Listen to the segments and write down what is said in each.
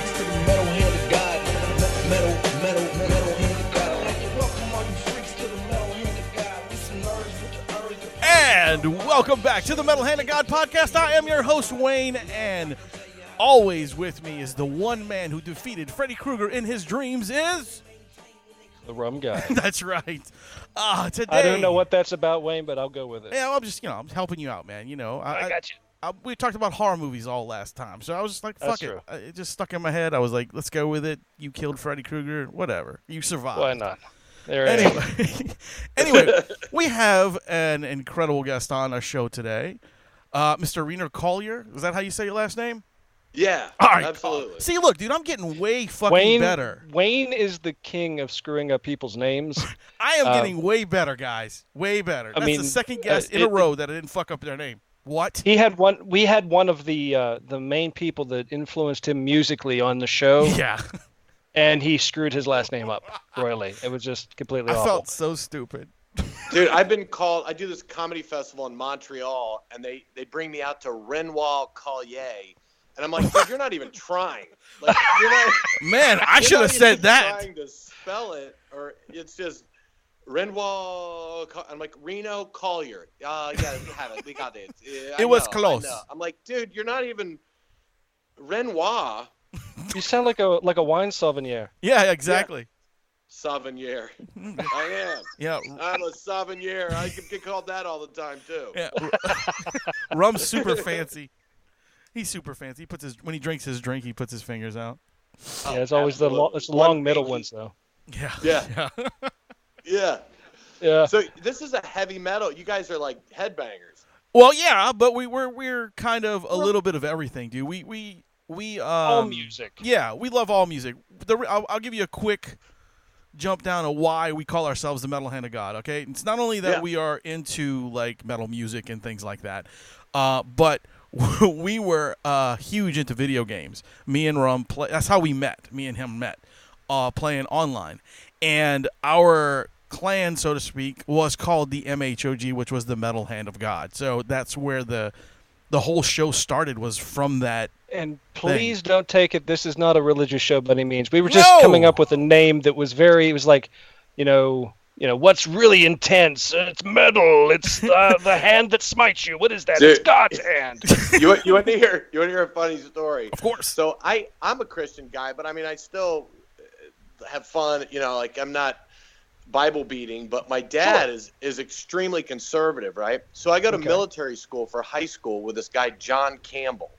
freaks to the metal hand of God. Metal hand of God. I'd like to welcome all you freaks to the metal hand of God. We some nerds with the earth. And welcome back to the Metal Hand of God podcast. I am your host, Wayne, and always with me is the one man who defeated Freddy Krueger in his dreams is... The Rum Guy. That's right. Today... I don't know what that's about, Wayne, but I'll go with it. Yeah, I'm just, I'm helping you out, man. I got you. We talked about horror movies all last time, so I was just like, fuck That's it. true. It just stuck in my head. I was like, let's go with it. You killed Freddy Krueger. Whatever. You survived. Why not? There it is. Anyway, we have an incredible guest on our show today. Mr. Reno Collier. Is that how you say your last name? Yeah, All right. absolutely. See, look, dude, I'm getting way fucking better. Wayne is the king of screwing up people's names. I am getting way better, guys. Way better. That's the second guest in a row that I didn't fuck up their name. What? We had one of the main people that influenced him musically on the show. Yeah. And he screwed his last name up royally. It was just completely awful. I felt so stupid. Dude, I've been called. I do this comedy festival in Montreal, and they bring me out to Reno Collier, and I'm like, dude, you're not even trying. Like, you're not. Man, I should have said that. Trying to spell it, or it's just Reno. I'm like Reno Collier. Yeah, we have it. We got it. It was close. I'm like, dude, you're not even Renoir. You sound like a wine sommelier. Yeah, exactly. Sauvignon. I am. Yeah. I'm a Sauvignon. I can get called that all the time too. Yeah. Rum's super fancy. He's super fancy. He puts when he drinks his drink, he puts his fingers out. Yeah, it's always the long middle ones though. Yeah. Yeah. Yeah. Yeah. So this is a heavy metal. You guys are like headbangers. Well, yeah, but we're kind of a little bit of everything, dude. We all music. Yeah, we love all music. I'll give you a quick jump down of why we call ourselves the Metal Hand of God. Okay, it's not only that we are into like metal music and things like that, but we were huge into video games. Me and Rum that's how we met. Me and him met playing online, and our clan, so to speak, was called the MHOG, which was the Metal Hand of God. So that's where the whole show started, was from that. And please don't take it. This is not a religious show by any means. We were just coming up with a name that was very. It was like, what's really intense? It's metal. It's the hand that smites you. What is that? Dude, it's God's hand. You want to hear a funny story? Of course. So I'm a Christian guy, but I mean I still have fun. Like I'm not Bible beating, but my dad is extremely conservative, right? So I go to military school for high school with this guy John Campbell.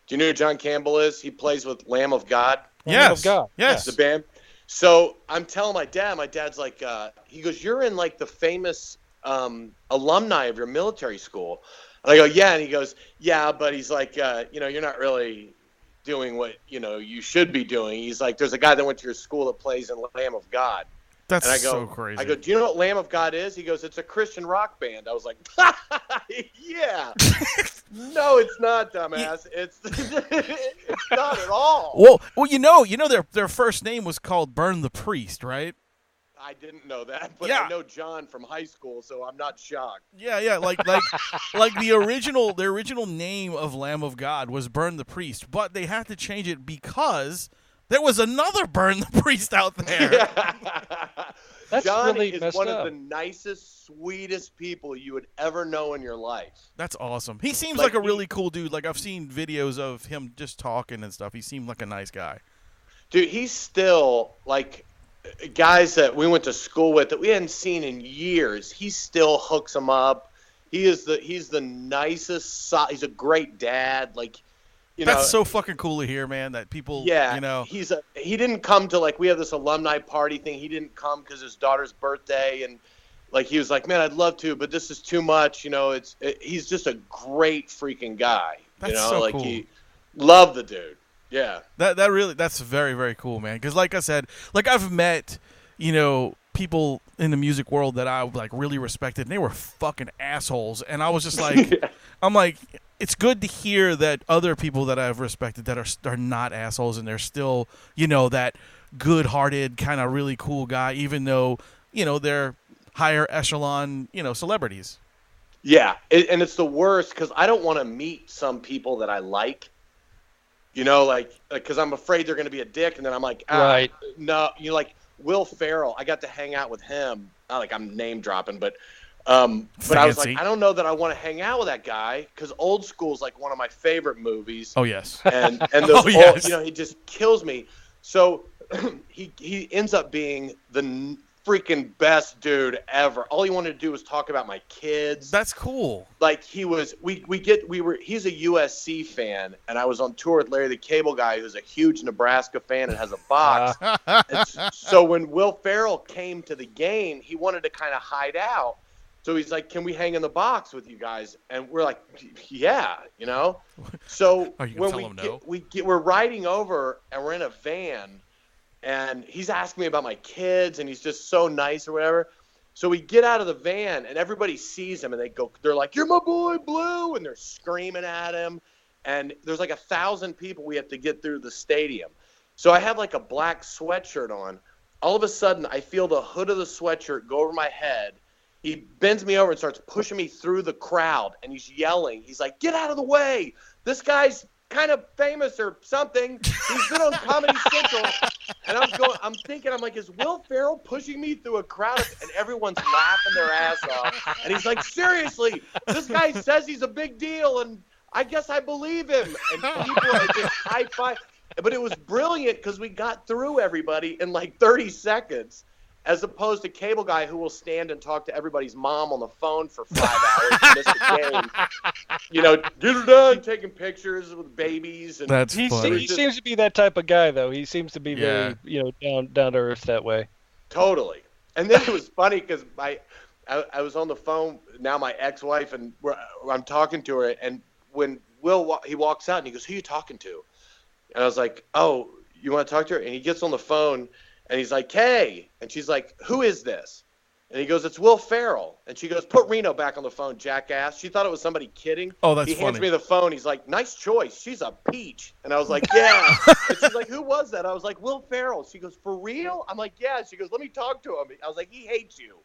Do you know who John Campbell is? He plays with Lamb of God. Yes. Lamb of God. Yes. The band. So I'm telling my dad's like, he goes, you're in like the famous alumni of your military school. And I go, yeah. And he goes, yeah, but he's like, you're not really doing what, you should be doing. He's like, there's a guy that went to your school that plays in Lamb of God. That's and I go, so crazy. I go, do you know what Lamb of God is? He goes, it's a Christian rock band. I was like, yeah. No, it's not, dumbass. It's not at all. Well, their first name was called Burn the Priest, right? I didn't know that, but Yeah. I know John from high school, so I'm not shocked. Yeah, like the original name of Lamb of God was Burn the Priest, but they had to change it because there was another Burn the Priest out there. That's John really is messed one up. of the nicest, sweetest people you would ever know in your life. That's awesome. He seems like a really cool dude. Like I've seen videos of him just talking and stuff. He seemed like a nice guy. Dude, he's still like guys that we went to school with that we hadn't seen in years. He still hooks them up. He's the nicest. He's a great dad. Like. That's so fucking cool to hear, man, that people, he didn't come to, like, we have this alumni party thing. He didn't come because his daughter's birthday, and, like, he was like, man, I'd love to, but this is too much, he's just a great freaking guy, That's so cool. He loved the dude, yeah. That's very, very cool, man, because like I said, like, I've met, people in the music world that I, like, really respected, and they were fucking assholes, and I was just like, I'm like, it's good to hear that other people that I've respected that are not assholes and they're still, that good-hearted kind of really cool guy, even though, they're higher echelon, celebrities. Yeah, and it's the worst because I don't want to meet some people that I like You know, like because I'm afraid they're going to be a dick, and then I'm like, Right. no, you know, like Will Ferrell. I got to hang out with him. Not like I'm name dropping, but I was like, I don't know that I want to hang out with that guy because Old School is like one of my favorite movies. Oh yes. And those yes. you know, he just kills me. So he ends up being the freaking best dude ever. All he wanted to do was talk about my kids. That's cool. Like he was, he's a USC fan, and I was on tour with Larry the Cable Guy, who's a huge Nebraska fan and has a box. So when Will Ferrell came to the game, he wanted to kind of hide out. So he's like, "Can we hang in the box with you guys?" And we're like, "Yeah, you know." So when we're riding over and we're in a van, and he's asking me about my kids, and he's just so nice or whatever. So we get out of the van, and everybody sees him, and they're like, "You're my boy, Blue," and they're screaming at him. And there's like 1,000 people we have to get through the stadium. So I have like a black sweatshirt on. All of a sudden, I feel the hood of the sweatshirt go over my head. He bends me over and starts pushing me through the crowd, and he's yelling. He's like, "Get out of the way! This guy's kind of famous or something. He's been on Comedy Central." And I'm thinking, is Will Ferrell pushing me through a crowd? And everyone's laughing their ass off. And he's like, "Seriously, this guy says he's a big deal, and I guess I believe him." And people are just high-five. But it was brilliant because we got through everybody in like 30 seconds. As opposed to Cable Guy, who will stand and talk to everybody's mom on the phone for 5 hours to miss the game. You know, get her done, taking pictures with babies. And That's funny. He seems to be that type of guy, though. He seems to be very, down to earth that way. Totally. And then it was funny because I was on the phone, now my ex-wife, and I'm talking to her. And when he walks out and he goes, "Who are you talking to?" And I was like, "Oh, you want to talk to her?" And he gets on the phone. And he's like, "Hey." And she's like, "Who is this?" And he goes, "It's Will Ferrell." And she goes, "Put Reno back on the phone, jackass." She thought it was somebody kidding. Oh, that's funny. He hands funny. me the phone. He's like, "Nice choice. She's a peach." And I was like, "Yeah." And she's like, "Who was that?" I was like, "Will Ferrell." She goes, "For real?" I'm like, "Yeah." She goes, "Let me talk to him." I was like, "He hates you."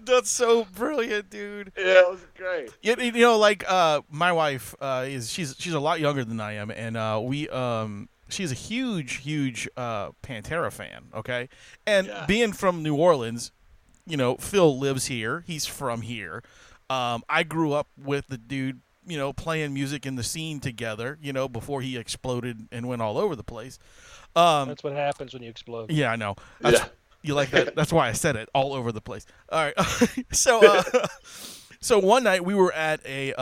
That's so brilliant, dude. Yeah, it was great. You know, like my wife she's a lot younger than I am, and she's a huge Pantera fan. Okay, and being from New Orleans, you know, Phil lives here. He's from here. I grew up with the dude, you know, playing music in the scene together. You know, before he exploded and went all over the place. That's what happens when you explode. Yeah, I know. You like that? That's why I said it, all over the place. All right. So one night we were at a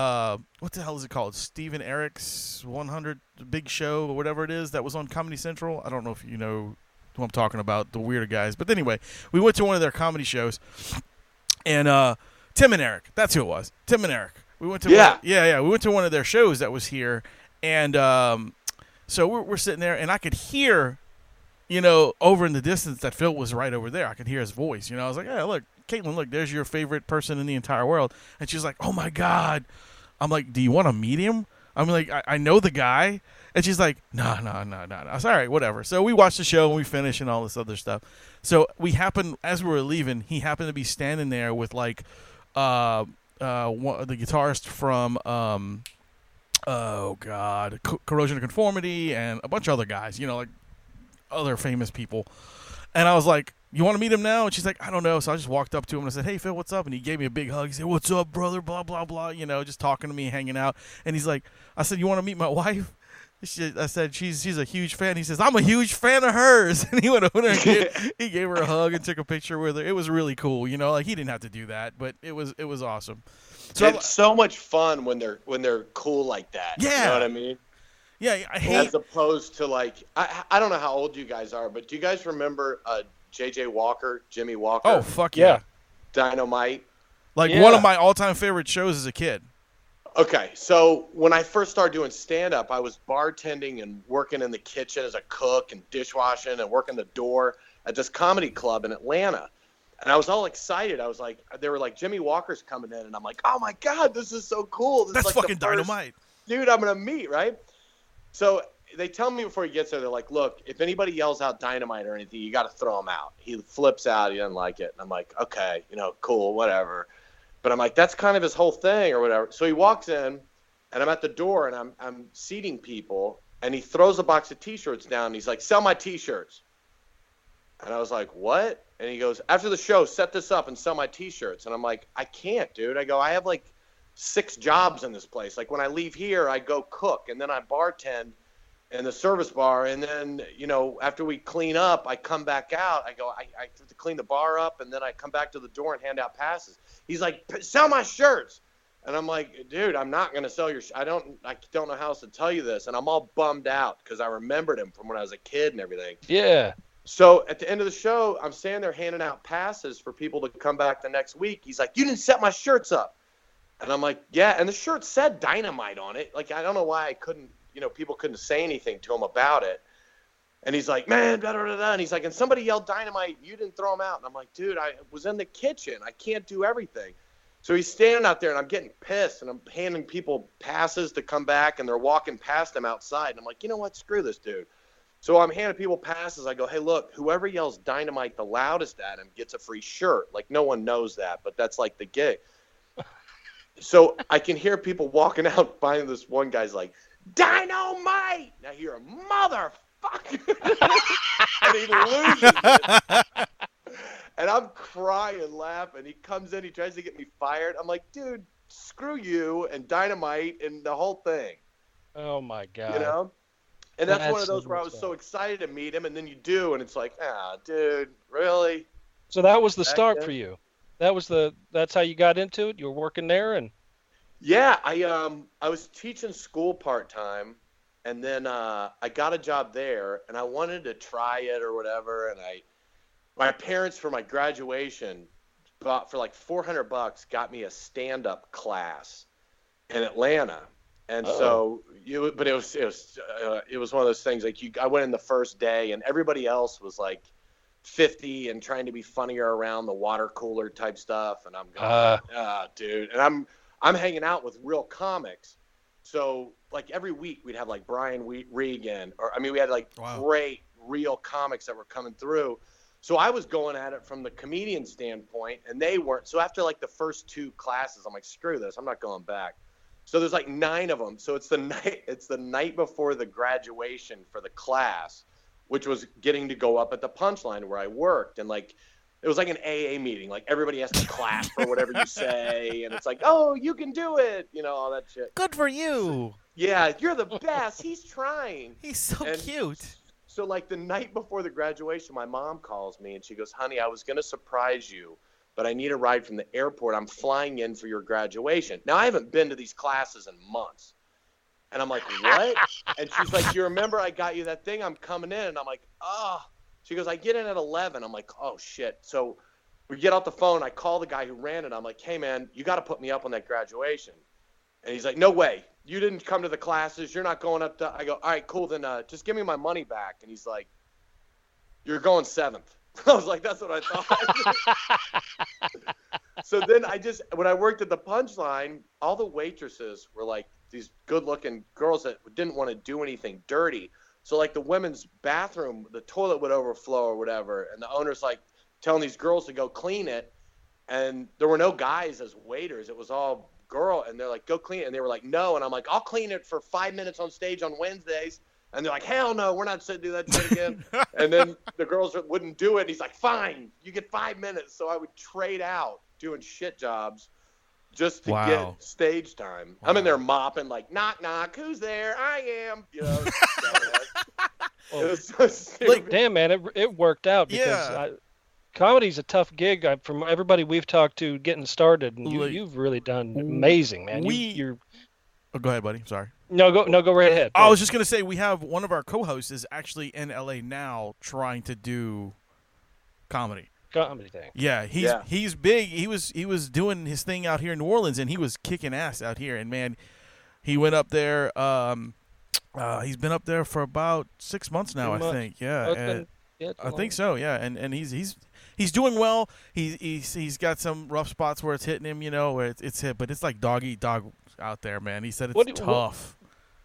what the hell is it called? Steven Eric's 100 Big Show or whatever it is that was on Comedy Central. I don't know if you know who I'm talking about, the weirder guys. But anyway, we went to one of their comedy shows, and Tim and Eric, that's who it was. Tim and Eric. We went to we went to one of their shows that was here, and so we're sitting there, and I could hear, you know, over in the distance that Phil was right over there. I could hear his voice. You know, I was like, "Hey, look, Caitlin, look, there's your favorite person in the entire world." And she's like, "Oh, my God." I'm like, "Do you want to meet him?" I'm like, I know the guy. And she's like, no. I was all right, whatever. So we watched the show, and we finished and all this other stuff. So as we were leaving, he happened to be standing there with, like, the guitarist from, Corrosion of Conformity and a bunch of other guys, you know, like other famous people. And I was like, "You want to meet him now?" And she's like, "I don't know." So I just walked up to him and I said, "Hey, Phil, what's up?" And he gave me a big hug. He said, "What's up, brother?" Blah, blah, blah. You know, just talking to me, hanging out. And he's like, I said, "You want to meet my wife?" I said, she's a huge fan. He says, "I'm a huge fan of hers." And he went over there and he gave her a hug and took a picture with her. It was really cool. You know, like he didn't have to do that, but it was awesome. So it's so much fun when they're cool like that. Yeah. You know what I mean? Yeah, I hate. As opposed to like, I don't know how old you guys are, but do you guys remember J.J. Walker, Jimmy Walker? Oh, fuck yeah. Dynamite. Like one of my all-time favorite shows as a kid. Okay, so when I first started doing stand-up, I was bartending and working in the kitchen as a cook and dishwashing and working the door at this comedy club in Atlanta. And I was all excited. I was like, they were like, "Jimmy Walker's coming in." And I'm like, "Oh, my God, this is so cool. This That's is like fucking dynamite. Dude I'm going to meet," right? So they tell me before he gets there, they're like, "Look, if anybody yells out dynamite or anything, you got to throw him out." He flips out. He doesn't like it. And I'm like, "Okay, you know, cool, whatever." But I'm like, that's kind of his whole thing or whatever. So he walks in, and I'm at the door, and I'm seating people, and he throws a box of T-shirts down, and he's like, "Sell my T-shirts." And I was like, "What?" And he goes, "After the show, set this up and sell my T-shirts." And I'm like, "I can't, dude." I go, "I have like 6 jobs in this place. Like when I leave here, I go cook, and then I bartend in the service bar, and then, you know, after we clean up, I come back out. I go, I have to clean the bar up, and then I come back to the door and hand out passes." He's like, "Sell my shirts." And I'm like, "Dude, I'm not gonna sell your. I don't know how else to tell you this." And I'm all bummed out because I remembered him from when I was a kid and everything. Yeah. So at the end of the show, I'm standing there handing out passes for people to come back the next week. He's like, "You didn't set my shirts up." And I'm like, "Yeah." And the shirt said Dynamite on it. Like, I don't know why I couldn't, you know, people couldn't say anything to him about it. And he's like, "Man, da da da da." And he's like, "And somebody yelled Dynamite. You didn't throw them out." And I'm like, "Dude, I was in the kitchen. I can't do everything." So he's standing out there, and I'm getting pissed, and I'm handing people passes to come back, and they're walking past him outside. And I'm like, "You know what? Screw this dude." So I'm handing people passes. I go, "Hey, look, whoever yells Dynamite the loudest at him gets a free shirt." Like, no one knows that, but that's like the gig. So I can hear people walking out behind this one guy's like, "Dynamite!" And I hear a motherfucker. And he loses it. And I'm crying, laughing. He comes in, he tries to get me fired. I'm like, "Dude, screw you and Dynamite and the whole thing." Oh my God. You know? And that's one of those where I was so excited to meet him, and then you do, and it's like, dude, really? So that was the start for you. That's how you got into it. You were working there, and yeah, I was teaching school part-time, and then I got a job there, and I wanted to try it or whatever, and my parents for my graduation bought for like $400 got me a stand-up class in Atlanta. And so, it was one of those things like I went in the first day, and everybody else was like 50 and trying to be funnier around the water cooler type stuff, and I'm going, dude, and I'm hanging out with real comics. So like every week we'd have like Brian Regan, we had like great real comics that were coming through. So I was going at it from the comedian standpoint, and they weren't. So after like the first 2 classes, I'm like, screw this, I'm not going back. So there's like 9 of them. So it's the night before the graduation for the class, which was getting to go up at the Punchline where I worked. And like, it was like an AA meeting. Like everybody has to clap for whatever you say. And it's like, "Oh, you can do it." You know, all that shit. Good for you. Yeah, you're the best. He's trying. He's so cute. So like the night before the graduation, my mom calls me and she goes, "Honey, I was going to surprise you, but I need a ride from the airport. I'm flying in for your graduation." Now, I haven't been to these classes in months. And I'm like, "What?" And she's like, "You remember I got you that thing? I'm coming in." And I'm like, "Oh." She goes, "I get in at 11. I'm like, "Oh, shit." So we get off the phone. I call the guy who ran it. I'm like, "Hey, man, you got to put me up on that graduation." And he's like, "No way. You didn't come to the classes. You're not going up to." I go, "All right, cool. Then just give me my money back." And he's like, "You're going 7th. I was like, "That's what I thought." So then when I worked at the Punchline, all the waitresses were like these good-looking girls that didn't want to do anything dirty. So like the women's bathroom, the toilet would overflow or whatever, and the owner's like telling these girls to go clean it, and there were no guys as waiters. It was all girl, and they're like, "Go clean it." And they were like, "No." And I'm like, "I'll clean it for 5 minutes on stage on Wednesdays." And they're like, "Hell no, we're not going to do that shit again." And then the girls wouldn't do it. And he's like, "Fine, you get 5 minutes." So I would trade out doing shit jobs just to get stage time. I'm in there mopping, like, "Knock, knock, who's there? I am." You know. It was so stupid. Like, damn, man, it worked out because comedy's a tough gig. From everybody we've talked to getting started, and you've really done amazing, man. Oh, go ahead, buddy. Sorry. No, go right ahead. I was just gonna say we have one of our co-hosts is actually in LA now trying to do comedy thing. Yeah, he's big. He was doing his thing out here in New Orleans, and he was kicking ass out here. And man, he went up there. He's been up there for about 6 months now, I think. Yeah, I think so. Yeah, and he's doing well. He's got some rough spots where it's hitting him, you know, where it's hit, but it's like dog eat dog out there, man. He said it's tough.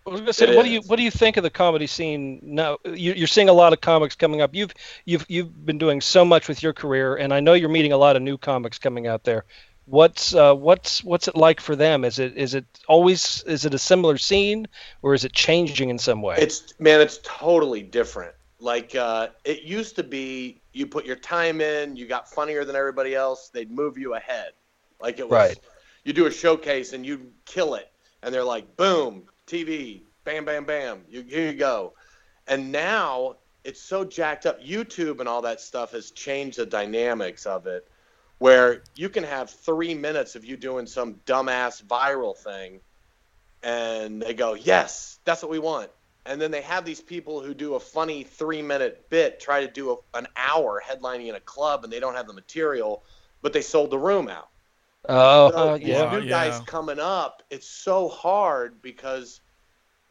I was gonna say, what do you think of the comedy scene now? You're seeing a lot of comics coming up. You've been doing so much with your career, and I know you're meeting a lot of new comics coming out there. What's it like for them? Is it a similar scene, or is it changing in some way? It's totally different. Like it used to be, you put your time in, you got funnier than everybody else, they'd move you ahead. Like it was, right. You do a showcase and you kill it, and they're like, boom, TV, bam, bam, bam, here you go. And now it's so jacked up. YouTube and all that stuff has changed the dynamics of it, where you can have 3 minutes of you doing some dumbass viral thing, and they go, yes, that's what we want. And then they have these people who do a funny 3-minute bit try to do an hour headlining in a club, and they don't have the material, but they sold the room out. Oh, yeah. New guys coming up, it's so hard because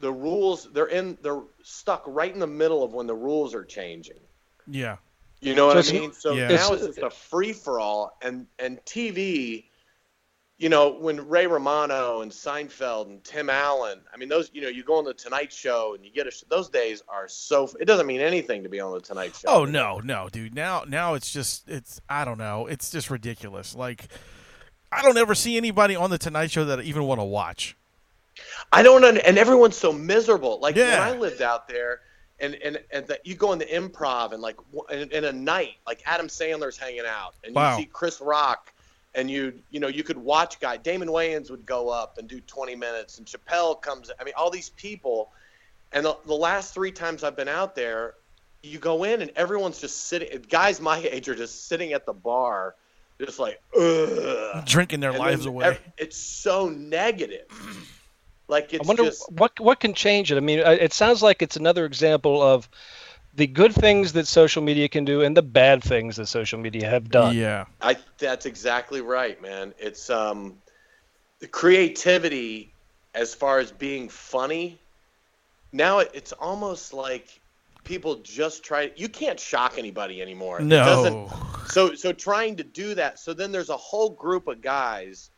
the rules, they're stuck right in the middle of when the rules are changing. Yeah. You know what I mean? So now it's just a free-for-all, and TV, you know, when Ray Romano and Seinfeld and Tim Allen, I mean, those, you know, you go on the Tonight Show and you get those days are so, it doesn't mean anything to be on the Tonight Show. Oh, no, dude. Now I don't know. It's just ridiculous. Like, I don't ever see anybody on the Tonight Show that I even want to watch. I don't, and everyone's so miserable. Like when I lived out there, and that you go in the Improv and like in a night, like Adam Sandler's hanging out, and you see Chris Rock. And you could watch Damon Wayans would go up and do 20 minutes, and Chappelle comes. I mean, all these people. And the last 3 times I've been out there, you go in and everyone's just sitting. Guys my age are just sitting at the bar, just like, ugh. Drinking their lives away. It's so negative. Like it's I wonder what can change it. I mean, it sounds like it's another example of the good things that social media can do and the bad things that social media have done. Yeah. That's exactly right, man. It's the creativity as far as being funny. Now it's almost like people just you can't shock anybody anymore. No. So trying to do that. So then there's a whole group of guys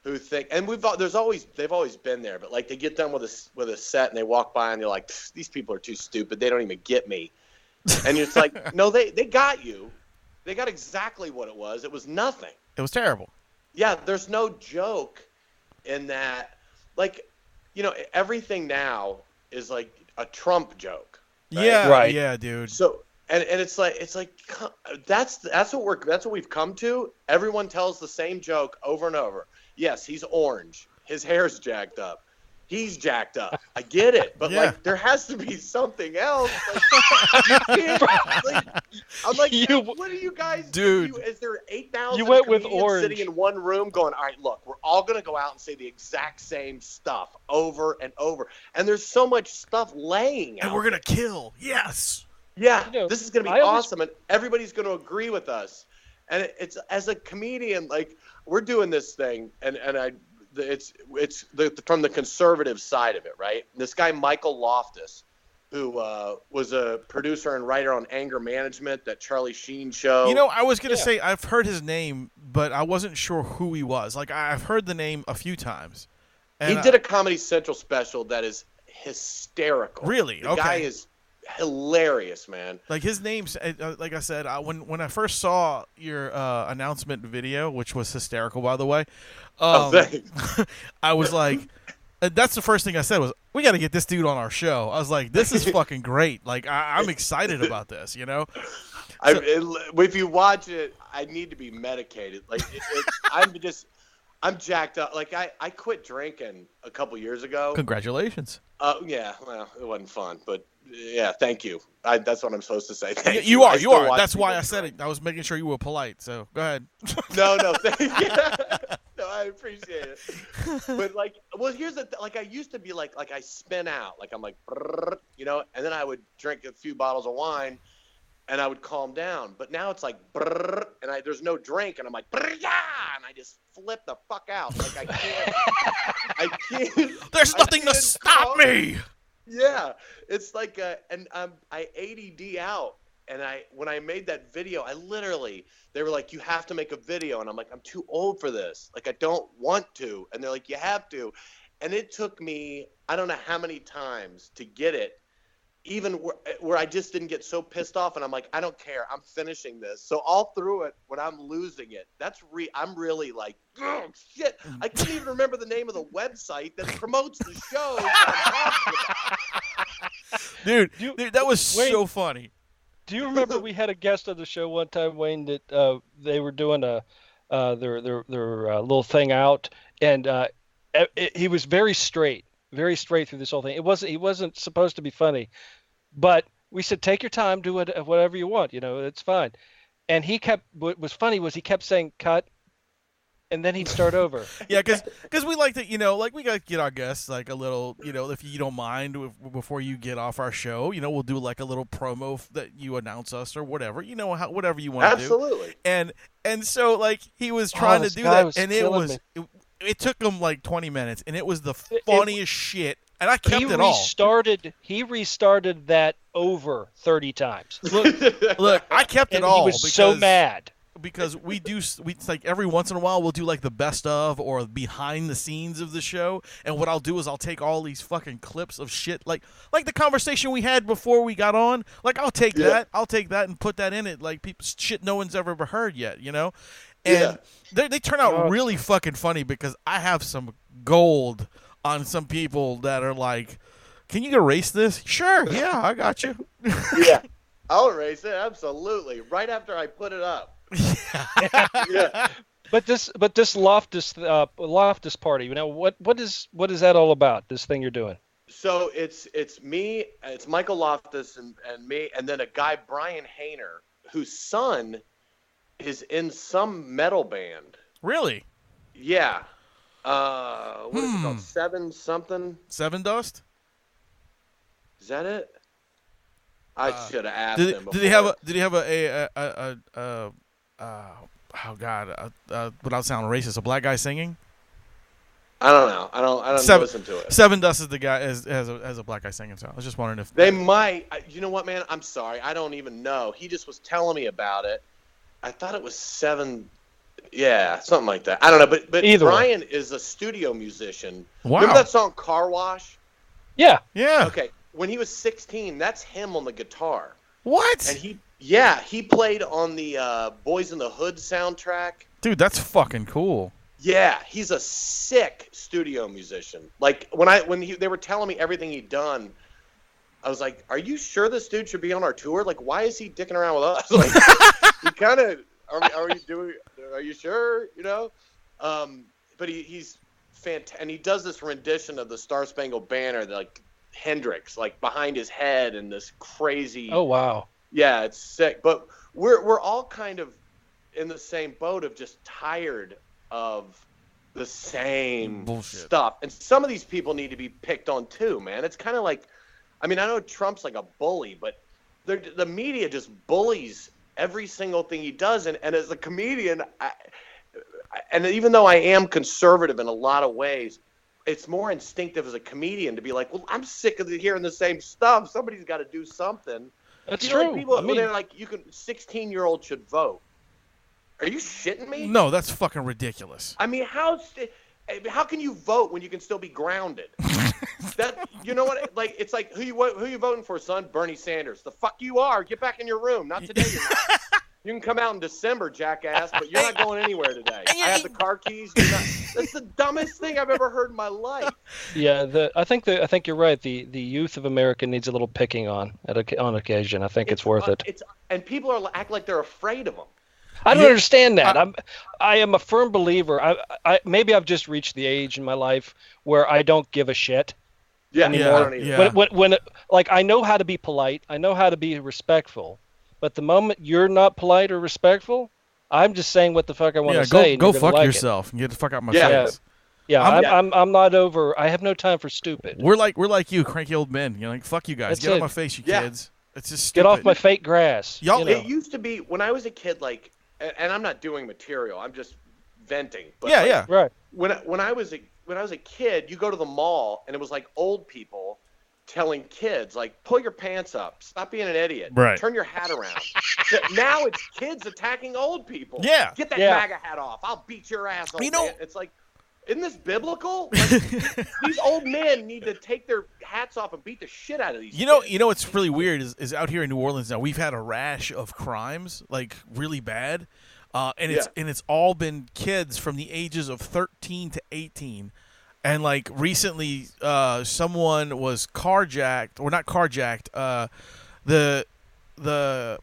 who think, and they've always been there, but like they get done with a set and they walk by and they're like, these people are too stupid. They don't even get me. And it's like, no, they got you. They got exactly what it was. It was nothing. It was terrible. Yeah, there's no joke in that. Like, you know, everything now is like a Trump joke. Right? Yeah, right. Yeah, dude. So and it's like that's what we've come to. Everyone tells the same joke over and over. Yes, he's orange. His hair's jacked up. He's jacked up. I get it, but like there has to be something else. Like, I'm like, what are you guys dude? Is there 8,000 You went with orange sitting in one room going, all right, look, we're all gonna go out and say the exact same stuff over and over, and there's so much stuff laying out. And we're gonna kill. Yes. Yeah, this is gonna be awesome, and everybody's gonna agree with us. And it's as a comedian, like we're doing this thing, and it's from the conservative side of it, right? This guy Michael Loftus, who was a producer and writer on Anger Management, that Charlie Sheen show. You know, I was gonna say I've heard his name, but I wasn't sure who he was. Like I've heard the name a few times. And he did a Comedy Central special that is hysterical. Really? The guy is hilarious, man. Like his name's like I said, when I first saw your announcement video, which was hysterical, by the way, I was like, that's the first thing I said was, we got to get this dude on our show. I was like, this is fucking great. Like I'm excited about this, you know. If you watch it, I need to be medicated. Like I'm jacked up. Like I quit drinking a couple years ago. Congratulations. Yeah, well, it wasn't fun, but yeah, thank you. That's what I'm supposed to say. Thank you. You are. That's why I said it. I was making sure you were polite. So go ahead. No, thank you. No, I appreciate it. But like, well, here's the like. I used to be like I spin out. Like I'm like, you know, and then I would drink a few bottles of wine, and I would calm down. But now it's like, and there's no drink, and I'm like, yeah, and I just flip the fuck out. Like I can't. There's nothing to stop me. Yeah, it's like, and I ADD out, and when I made that video, they were like, you have to make a video, and I'm like, I'm too old for this. Like I don't want to, and they're like, you have to, and it took me I don't know how many times to get it even where I just didn't get so pissed off, and I'm like, I don't care, I'm finishing this. So all through it, when I'm losing it, I'm really like, oh shit, I can't even remember the name of the website that promotes the show. Dude, that was so funny. Do you remember we had a guest on the show one time, Wayne, that they were doing their little thing out, and he was very straight through this whole thing. He wasn't supposed to be funny, but we said, take your time, do it, whatever you want, it's fine. And what was funny was he kept saying cut, and then he'd start over. Yeah, because we like to, like we got to get our guests like a little, if you don't mind, before you get off our show, we'll do like a little promo that you announce us or whatever, whatever you want to do. Absolutely. And so like he was trying to do that, and it took him like 20 minutes, and it was the funniest shit. And I kept it all. He restarted that over 30 times. Look, I kept it all. He was so mad. Because it's like every once in a while we'll do like the best of or behind the scenes of the show, and what I'll do is I'll take all these fucking clips of shit like the conversation we had before we got on. Like I'll take that and put that in it, like shit no one's ever heard yet, And they turn out really fucking funny because I have some gold on some people that are like, can you erase this? Sure, yeah, I got you. Yeah, I'll erase it, absolutely. Right after I put it up. Yeah. But this Loftus party, what is that all about? This thing you're doing? So it's me, it's Michael Loftus and me, and then a guy, Brian Hayner, whose son is in some metal band. Really? Yeah. What is it called? Seven something? Seven Dust? Is that it? I should have asked him. Did he have oh God, without sounding racist, a black guy singing? I don't know. I don't listen to it. Seven Dust is the guy has a black guy singing. So I was just wondering if they might. You know what, man? I'm sorry. I don't even know. He just was telling me about it. I thought it was Seven. Yeah, something like that. I don't know. But Brian is a studio musician. Wow. Remember that song Car Wash? Yeah. Yeah. Okay. When he was 16, that's him on the guitar. What? And he played on the Boys in the Hood soundtrack. Dude, that's fucking cool. Yeah, he's a sick studio musician. Like they were telling me everything he'd done, I was like, "Are you sure this dude should be on our tour? Like, why is he dicking around with us? Like, he kind of are you sure? But he's fantastic, and he does this rendition of the Star Spangled Banner, like Hendrix, like behind his head, and this crazy. Oh wow. Yeah, it's sick. But we're all kind of in the same boat of just tired of the same bullshit stuff. And some of these people need to be picked on too, man. It's kind of like, I mean, I know Trump's like a bully, but the media just bullies every single thing he does. And as a comedian, and even though I am conservative in a lot of ways, it's more instinctive as a comedian to be like, well, I'm sick of hearing the same stuff. Somebody's got to do something. That's true. Like people, they're like, 16-year-old should vote. Are you shitting me? No, that's fucking ridiculous. I mean, how can you vote when you can still be grounded? You know what? Like, it's like, who you voting for, son? Bernie Sanders. The fuck you are. Get back in your room. Not today. You're not. You can come out in December, jackass, but you're not going anywhere today. I have the car keys. That's the dumbest thing I've ever heard in my life. Yeah, I think you're right. The youth of America needs a little picking on occasion. I think it's worth it. And people act like they're afraid of them. I don't understand that. I am a firm believer. I maybe I've just reached the age in my life where I don't give a shit anymore. Yeah. When like I know how to be polite, I know how to be respectful, but the moment you're not polite or respectful, I'm just saying what the fuck I want to say. Go fuck yourself and get the fuck out of my face. Yeah, I'm not over. I have no time for stupid. We're like you, cranky old men. You're like, fuck you guys. Get out of my face, you kids. It's just stupid. Get off my fake grass. It used to be when I was a kid, like. And I'm not doing material. I'm just venting. But right. When I was a kid, you go to the mall and it was like old people telling kids like, pull your pants up, stop being an idiot, turn your hat around. Now it's kids attacking old people. Yeah. Get that MAGA hat off. I'll beat your ass. It's like, Isn't this biblical? Like, these old men need to take their hats off and beat the shit out of these. You know what's really weird is out here in New Orleans now we've had a rash of crimes, like really bad, and it's all been kids from the ages of 13 to 18, and like recently someone was carjacked, or not carjacked. The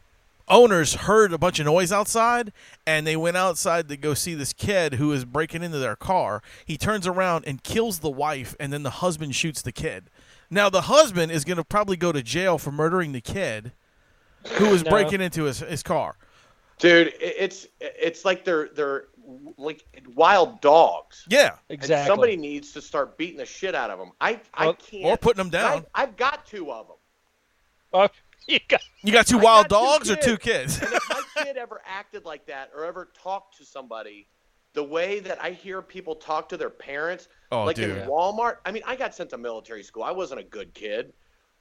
owners heard a bunch of noise outside, and they went outside to go see this kid who is breaking into their car. He turns around and kills the wife, and then the husband shoots the kid. Now, the husband is going to probably go to jail for murdering the kid who was breaking into his car. Dude, it's like they're like wild dogs. Yeah, exactly. And somebody needs to start beating the shit out of them. I can't. Or putting them down. I've got 2 of them. You got 2 wild dogs or 2 kids? And if my kid ever acted like that or ever talked to somebody the way that I hear people talk to their parents, in Walmart. I mean, I got sent to military school. I wasn't a good kid.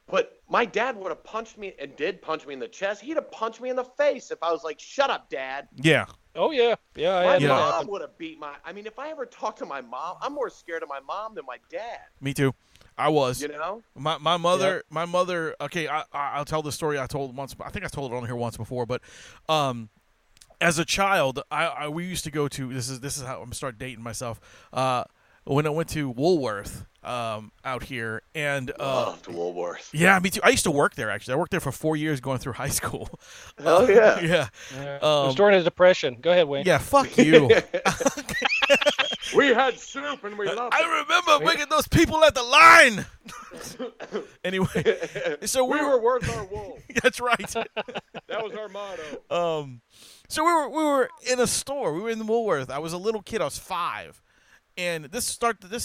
But my dad would have punched me and did punch me in the chest. He'd have punched me in the face if I was like, "Shut up, Dad." Yeah. Oh, yeah. Yeah. My mom would have beat my... I mean, if I ever talked to my mom, I'm more scared of my mom than my dad. Me too. I was. You know? My mother, okay, I'll tell the story I told once. I think I told it on here once before, but as a child, we used to go to, this is how I'm going to start dating myself, when I went to Woolworth out here. And loved Woolworth. Yeah, me too. I used to work there, actually. I worked there for 4 years going through high school. Oh, yeah. Yeah. It was during a depression. Go ahead, Wayne. Yeah, fuck you. We had soup and we loved it. I remember making those people at the line. Anyway, so we were worth our wool. That's right. That was our motto. So we were in a store. We were in Woolworth. I was a little kid. I was 5. And this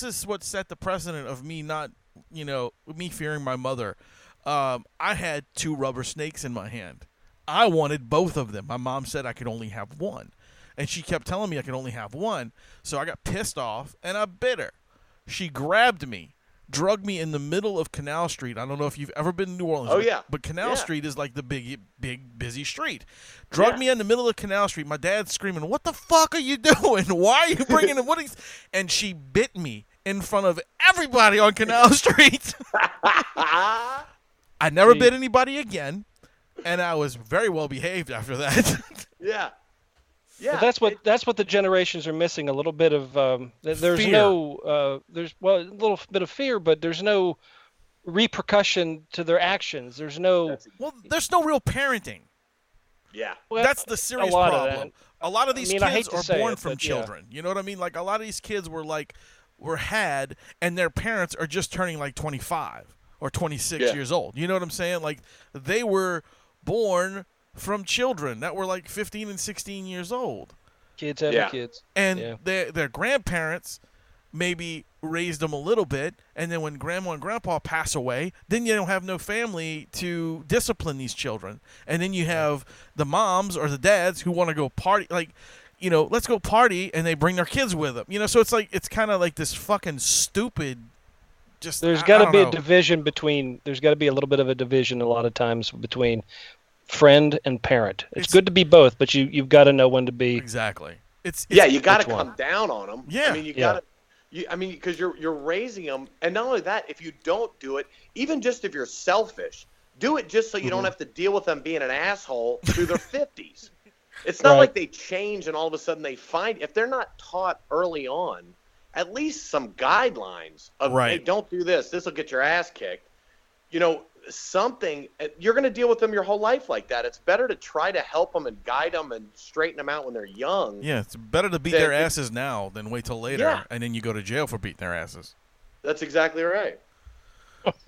is what set the precedent of me not, me fearing my mother. I had 2 rubber snakes in my hand. I wanted both of them. My mom said I could only have one. And she kept telling me I could only have one. So I got pissed off, and I bit her. She grabbed me, drugged me in the middle of Canal Street. I don't know if you've ever been to New Orleans. Oh, yeah. But Canal Street is like the big, busy street. Drugged me in the middle of Canal Street. My dad's screaming, "What the fuck are you doing? Why are you bringing him?" And she bit me in front of everybody on Canal Street. I never bit anybody again, and I was very well behaved after that. Yeah. Yeah, but that's what the generations are missing. A little bit of there's fear. A little bit of fear, but there's no repercussion to their actions. There's no real parenting. Yeah, that's the serious problem. A lot of these kids are born from children. You know what I mean? Like a lot of these kids were had, and their parents are just turning like 25 or 26 years old. You know what I'm saying? Like they were born from children that were like 15 and 16 years old. Kids having kids. And their grandparents maybe raised them a little bit, and then when grandma and grandpa pass away, then you don't have no family to discipline these children. And then you have the moms or the dads who want to go party, like, let's go party, and they bring their kids with them. So it's kind of like this fucking stupid there's got to be a division between, there's got to be a little bit of a division a lot of times between friend and parent. It's good to be both, but you've got to know when to be. Exactly. You got to come down on them. Yeah. I mean, you got to. Because you're raising them, and not only that, if you don't do it, even just if you're selfish, do it just so you don't have to deal with them being an asshole through their 50s. It's not like they change and all of a sudden they find. If they're not taught early on, at least some guidelines of, hey, don't do this. This will get your ass kicked. Something, you're going to deal with them your whole life like that. It's better to try to help them and guide them and straighten them out when they're young. Yeah, it's better to beat their asses now than wait till later, and then you go to jail for beating their asses. That's exactly right.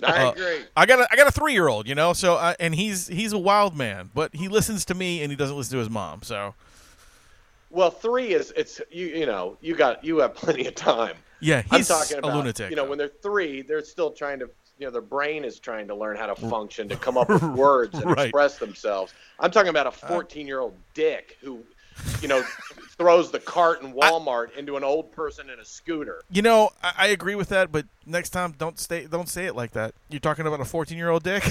I agree. I got a 3-year-old, so and he's a wild man, but he listens to me and he doesn't listen to his mom. So, well, 3 is you have plenty of time. Yeah, he's I'm talking about, a lunatic. When they're 3, they're still trying to. Their brain is trying to learn how to function, to come up with words and express themselves. I'm talking about a 14-year-old dick who, throws the cart in Walmart into an old person in a scooter. I agree with that, but next time don't say it like that. You're talking about a 14-year-old dick?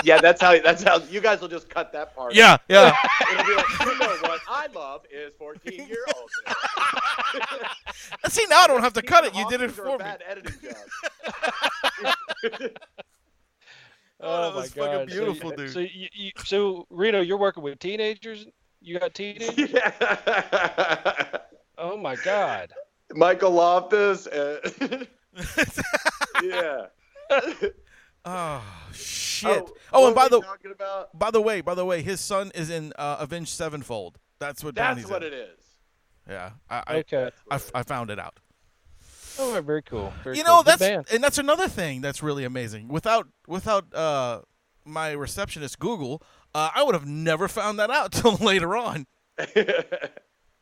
Yeah, that's how you guys will just cut that part. Yeah. It'll be like, what I love is 14-year-olds. See, now I don't have to cut it. You did it Hawkins are for a me. bad editing job. Oh, that was fucking God. beautiful, so, dude. So Reno, you're working with teenagers. You got teenagers? Yeah. Oh my God. Michael Loftus. Yeah. Oh shit! what and were we talking about? by the way, his son is in Avenged Sevenfold. That's what. That's what it is. Yeah, Okay. I found it out. Oh, very cool. Very You cool. know, Good band. that's another thing that's really amazing. Without my receptionist Google, I would have never found that out till later on.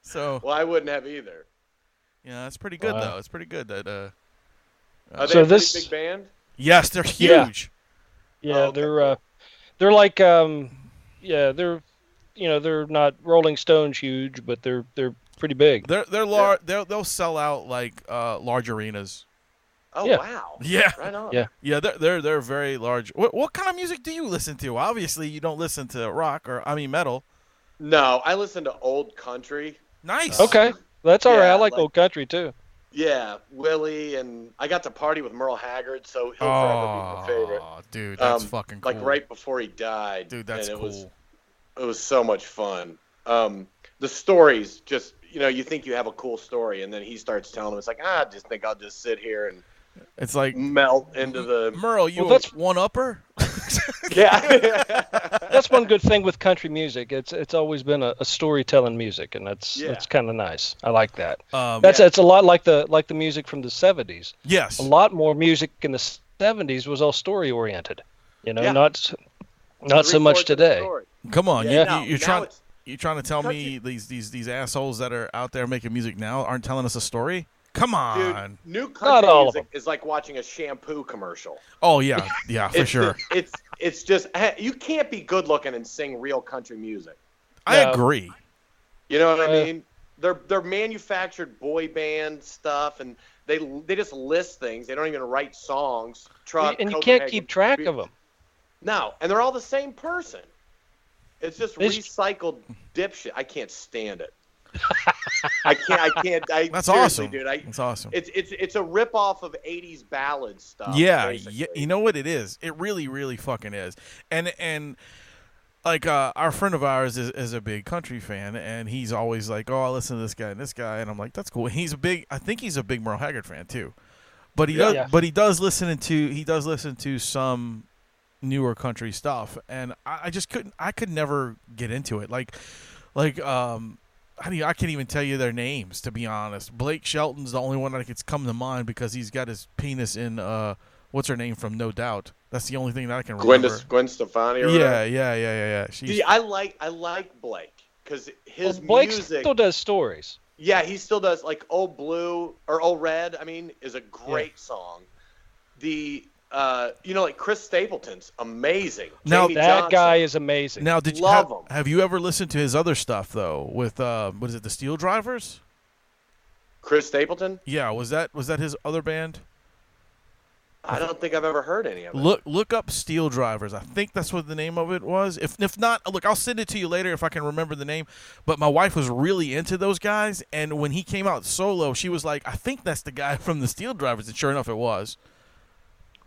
So Well, I wouldn't have either. yeah, it's pretty good Wow. though. It's pretty good that. Are they So a pretty this- big band? Yes, they're Yeah. huge. Yeah, Oh, okay. they're like they're not Rolling Stones huge, but they're pretty big. They're large. They'll sell out like large arenas. Oh, Yeah. wow. Yeah. Right on. Yeah. Yeah, they're very large. What kind of music do you listen to? Obviously, you don't listen to rock metal. No, I listen to old country. Nice. Okay, that's all right. Yeah, I like like- old country too. Yeah, Willie, and I got to party with Merle Haggard, so he'll forever be my favorite. Oh, dude, that's fucking cool. Like right before he died. Dude, that's and cool. It was so much fun. The stories, just, you think you have a cool story, and then he starts telling them, it's like, I just think I'll just sit here and It's like melt into the... Merle, you Well, a one-upper? Yeah. That's one good thing with country music. It's always been a storytelling music, and that's Yeah. kind of nice. I like that. That's It's a lot like the music from the 70s. yes. A lot more music in the 70s was all story oriented. Yeah. Not so much Three-fourths of the today. story. Come on, Yeah. you're Now trying. it's- You trying to tell me these assholes that are out there making music now aren't telling us a story? Come on. Dude, new Not country all of music is like watching a shampoo commercial. Oh yeah, yeah, for sure. It's just, you can't be good looking and sing real country music. I No. agree. You know what I Uh, mean? They're manufactured boy band stuff, and they just list things. They don't even write songs. And you can't keep track of them. No, and they're all the same person. It's just It's- recycled dipshit. I can't stand it. I can't. That's seriously, awesome, dude. That's awesome. It's a rip off of '80s ballad stuff. Yeah, basically. you know what it is? It really, really fucking is. And like our friend of ours is a big country fan, and he's always like, "Oh, I listen to this guy and this guy," and I'm like, "That's cool." I think he's a big Merle Haggard fan too, but he does. Yeah. But he does listen to some newer country stuff, and I just couldn't. I could never get into it. Like I can't even tell you their names, to be honest. Blake Shelton's the only one that could come to mind because he's got his penis in what's her name from No Doubt. That's the only thing that I can remember. Gwen Stefani. Or Yeah, whatever. yeah. See, I like Blake because his Blake music. still does stories. Yeah, he still does. Like Old Blue or Old Red, I mean, is a great song. The like Chris Stapleton's amazing. Now, Jamie That Johnson. guy is amazing. Now, did you Love him. have you ever listened to his other stuff though? With what is it, the Steel Drivers? Chris Stapleton? Yeah, was that his other band? I don't think I've ever heard any of it. Look up Steel Drivers. I think that's what the name of it was. If not, look, I'll send it to you later if I can remember the name. But my wife was really into those guys, and when he came out solo, she was like, "I think that's the guy from the Steel Drivers," and sure enough, it was.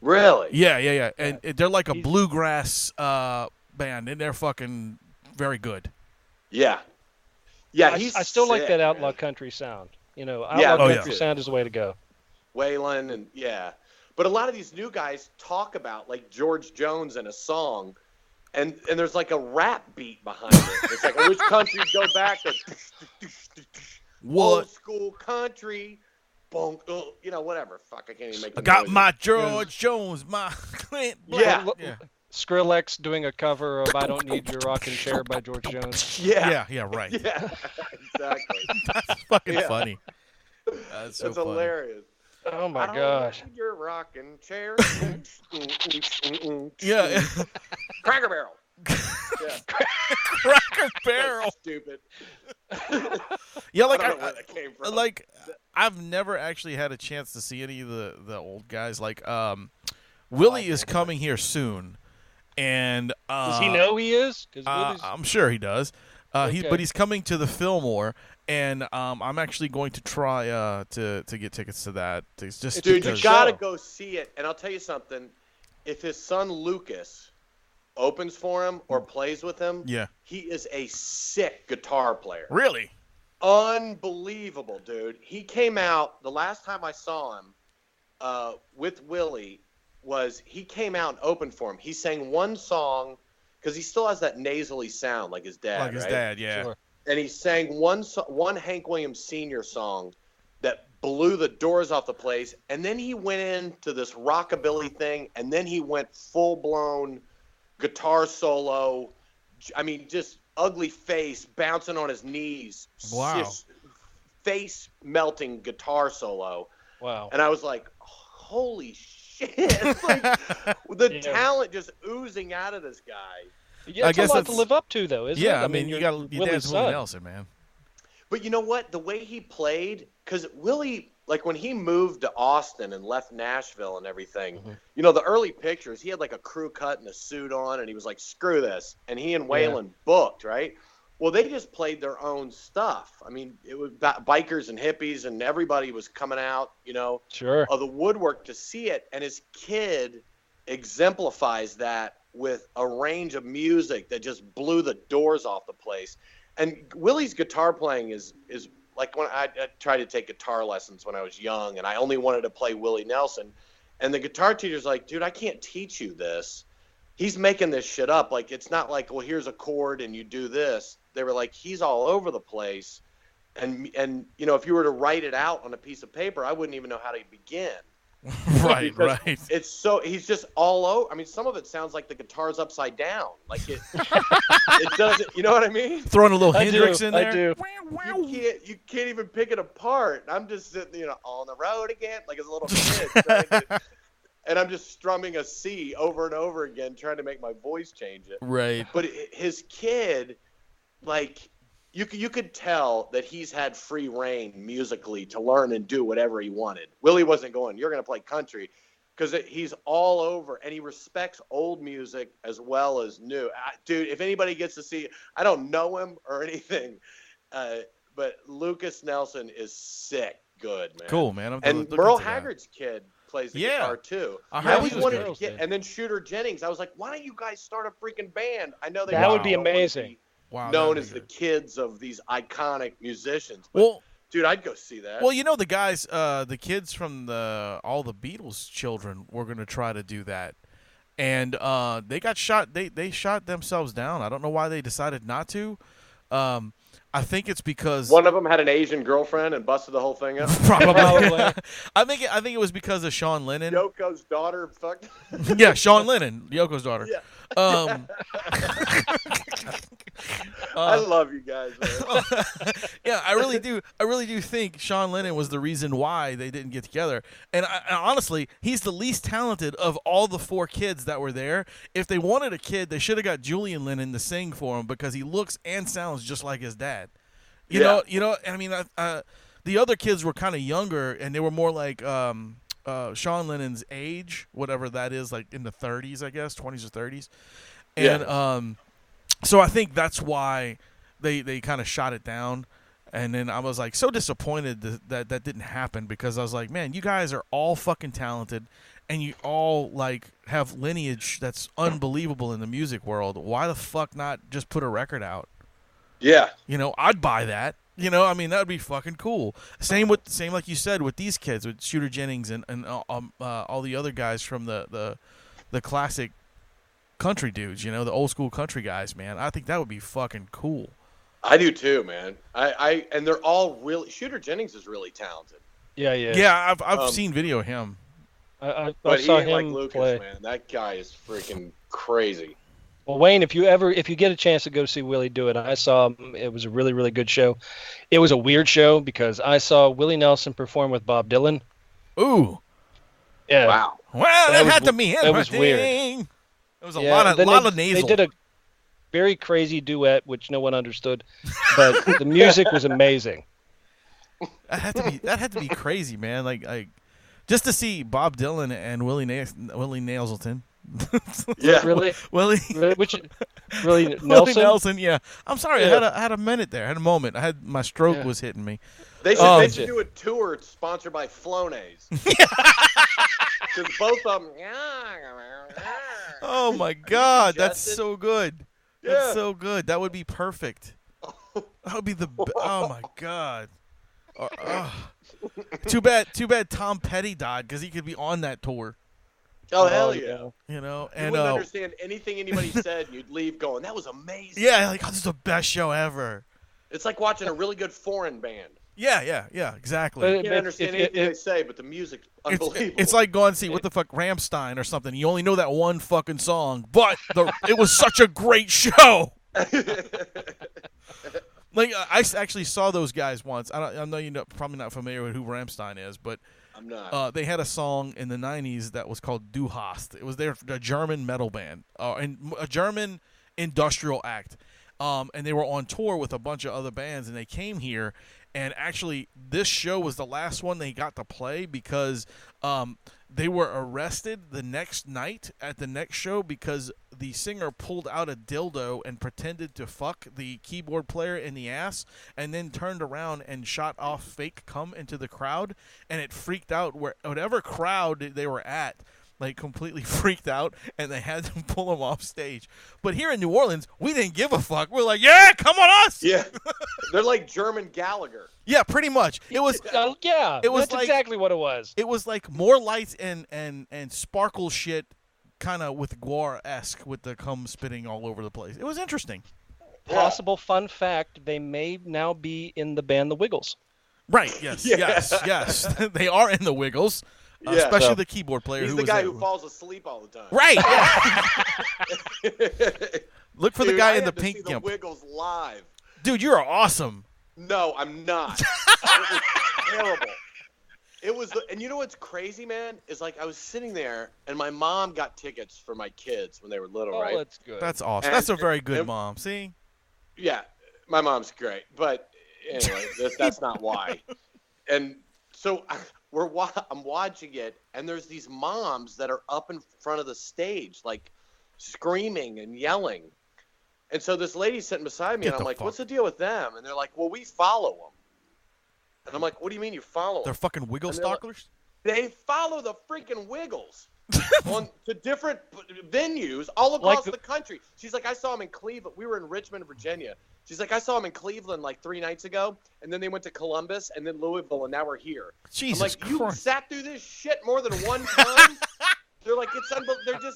Really? Yeah. And they're like a bluegrass band, and they're fucking very good. Yeah. I still like sick, that outlaw man. country sound. Yeah, Outlaw oh, country yeah. sound is the way to go. Waylon and yeah. But a lot of these new guys talk about like George Jones in a song, and there's like a rap beat behind it. It's like, which country go back to What? old school country, bonk, whatever. Fuck, I can't even make the I got noise. my George Jones, my Clint Black. Yeah. Skrillex doing a cover of "I Don't Need Your Rockin' Chair" by George Jones. Yeah. Yeah, right. Yeah. Exactly. That's fucking Yeah. funny. That's so That's funny. hilarious. Oh my I don't gosh! need your rocking chair. Yeah. Cracker Barrel. Yeah. Cracker Barrel. That's stupid. Yeah, like I don't know where that came from. like I've never actually had a chance to see any of the old guys. Like Willie is coming here soon, and Does he know he is? 'Cause Willie's- I'm sure he does. Okay. He's coming to the Fillmore, and I'm actually going to try to get tickets to that. It's just Dude, because, you gotta go see it. And I'll tell you something. If his son Lucas opens for him or plays with him, yeah, he is a sick guitar player. really. Unbelievable, dude. He came out, the last time I saw him with Willie, he came out and opened for him. He sang one song, because he still has that nasally sound like his dad, Like his right? dad, yeah. Sure. And he sang one Hank Williams Sr. song that blew the doors off the place. And then he went into this rockabilly thing, and then he went full-blown guitar solo. I mean, just ugly face, bouncing on his knees. Wow. Just face-melting guitar solo. Wow. And I was like, holy shit. It's like the talent just oozing out of this guy. Yeah, I it's guess a lot that's- to live up to, though, isn't it? Yeah, I mean, you got your Willie's dad's Willie son. Nelson, man. But you know what? The way he played, because Willie, like when he moved to Austin and left Nashville and everything, you know, the early pictures, he had like a crew cut and a suit on, and he was like, screw this. And he and Waylon booked, right? Well, they just played their own stuff. I mean, it was bikers and hippies, and everybody was coming out, you know, Sure. of the woodwork to see it. And his kid exemplifies that with a range of music that just blew the doors off the place. And Willie's guitar playing is like when I tried to take guitar lessons when I was young, and I only wanted to play Willie Nelson. And the guitar teacher's like, dude, I can't teach you this. He's making this shit up. Like, it's not like, well, here's a chord and you do this. They were like, he's all over the place. And you know, if you were to write it out on a piece of paper, I wouldn't even know how to begin. Right, Because right. It's so, he's just all over. I mean, some of it sounds like the guitar's upside down. Like it doesn't, you know what I mean? Throwing a little I Hendrix do, in I there. do. You can't even pick it apart. I'm just sitting, you know, on the road again, like as a little kid. And I'm just strumming a C over and over again, trying to make my voice change it. Right. But his kid, like, you could tell that he's had free reign musically to learn and do whatever he wanted. Willie wasn't going, you're going to play country, because he's all over, and he respects old music as well as new. Dude, if anybody gets to see, I don't know him or anything, but Lucas Nelson is sick good, man. Cool, man. I'm And looking Merle into that. Haggard's kid plays the Yeah. guitar too. I I heard always he was wanted good. to get, and then Shooter Jennings. I was like, why don't you guys start a freaking band? I know they That would probably be don't want to amazing. be Wow, known that'd as be the good. kids of these iconic musicians. But, Well, dude, I'd go see that. well, you know, the guys, the kids from all the Beatles children were going to try to do that, and they got shot. They shot themselves down. I don't know why they decided not to. I think it's because one of them had an Asian girlfriend and busted the whole thing up. probably. I think it was because of Sean Lennon. Yoko's daughter fucked. Yeah, Sean Lennon, Yoko's daughter. Yeah. Uh, I love you guys, man. Yeah, I really do. I really do think Sean Lennon was the reason why they didn't get together. And honestly, he's the least talented of all the four kids that were there. If they wanted a kid, they should have got Julian Lennon to sing for him, because he looks and sounds just like his dad. You know. I mean, the other kids were kind of younger, and they were more like Sean Lennon's age, whatever that is, like in the 30s, I guess, 20s or 30s. And so I think that's why they kind of shot it down. And then I was like so disappointed that didn't happen, because I was like, man, you guys are all fucking talented, and you all like have lineage that's unbelievable in the music world. Why the fuck not just put a record out? Yeah. You know, I'd buy that. You know, I mean, that would be fucking cool. Same like you said with these kids, with Shooter Jennings and all the other guys from the classic country dudes. You know, the old school country guys. Man, I think that would be fucking cool. I do too, man. And they're all really. Shooter Jennings is really talented. Yeah. Yeah, I've seen video of him. I But saw he ain't him like Lucas, play. man. That guy is freaking crazy. Well, Wayne, if you get a chance to go see Willie do it, I saw him. It was a really, really good show. It was a weird show because I saw Willie Nelson perform with Bob Dylan. Ooh. Yeah. Wow. Well, that had to be that was weird. It was a Yeah, lot then of nasal. They did a very crazy duet, which no one understood, but the music was amazing. That had to be crazy, man. Like just to see Bob Dylan and Willie Nailsleton. Yeah. Really? Willie. Which Willie Willie Nelson. Nelson, yeah. I'm sorry, Yeah. I had a minute there. I had a moment. My stroke Yeah. was hitting me. They should do a tour sponsored by Flonase. Because both of them. Oh my God, that's Justin? so good. Yeah. That's so good. That would be perfect. That would be oh my God. Too bad Tom Petty died because he could be on that tour. Oh, hell yeah. You know, You and wouldn't understand anything anybody said, and you'd leave going, that was amazing. yeah, like, oh, this is the best show ever. It's like watching a really good foreign band. Yeah, exactly. You can't understand anything they say, but the music's unbelievable. It's like going to see what the fuck Rammstein or something. You only know that one fucking song, but it was such a great show. Like I actually saw those guys once. I know you're probably not familiar with who Rammstein is, but I'm not. they had a song in the '90s that was called Du Hast. It was a German metal band, and a German industrial act. And they were on tour with a bunch of other bands, and they came here. And actually, this show was the last one they got to play because they were arrested the next night at the next show because the singer pulled out a dildo and pretended to fuck the keyboard player in the ass and then turned around and shot off fake cum into the crowd. And it freaked out whatever crowd they were at. Like, completely freaked out, and they had to pull him off stage. But here in New Orleans, we didn't give a fuck. We're like, yeah, come on us. Yeah. They're like German Gallagher. Yeah, pretty much. It was Yeah, it was that's like, exactly what it was. It was like more lights and sparkle shit, kind of with Guar-esque, with the cum spitting all over the place. It was interesting. Possible fun fact, they may now be in the band The Wiggles. Right, yes. They are in the Wiggles. Yeah. Especially the keyboard player. He's the guy who falls asleep all the time. Right. Yeah. Look for the guy in the pink see the gimp. Wiggles live. Dude, you're awesome. No, I'm not. It was terrible. It was, and you know what's crazy, man? Is like I was sitting there, and my mom got tickets for my kids when they were little, right? That's good. That's awesome. And- That's a very good mom. See? Yeah, my mom's great, but anyway, that's not why. And so I'm watching it, and there's these moms that are up in front of the stage, like screaming and yelling. And so this lady's sitting beside me, and I'm like, "What's the deal with them?" And they're like, "Well, we follow them." And I'm like, "What do you mean you follow them?" They're fucking Wiggle stalkers? They follow the freaking Wiggles to different venues all across the country. She's like, I saw them in Cleveland. We were in Richmond, Virginia. She's like, I saw them in Cleveland like 3 nights ago, and then they went to Columbus, and then Louisville, and now we're here. Jesus I'm like, Christ. you sat through this shit more than one time? They're like,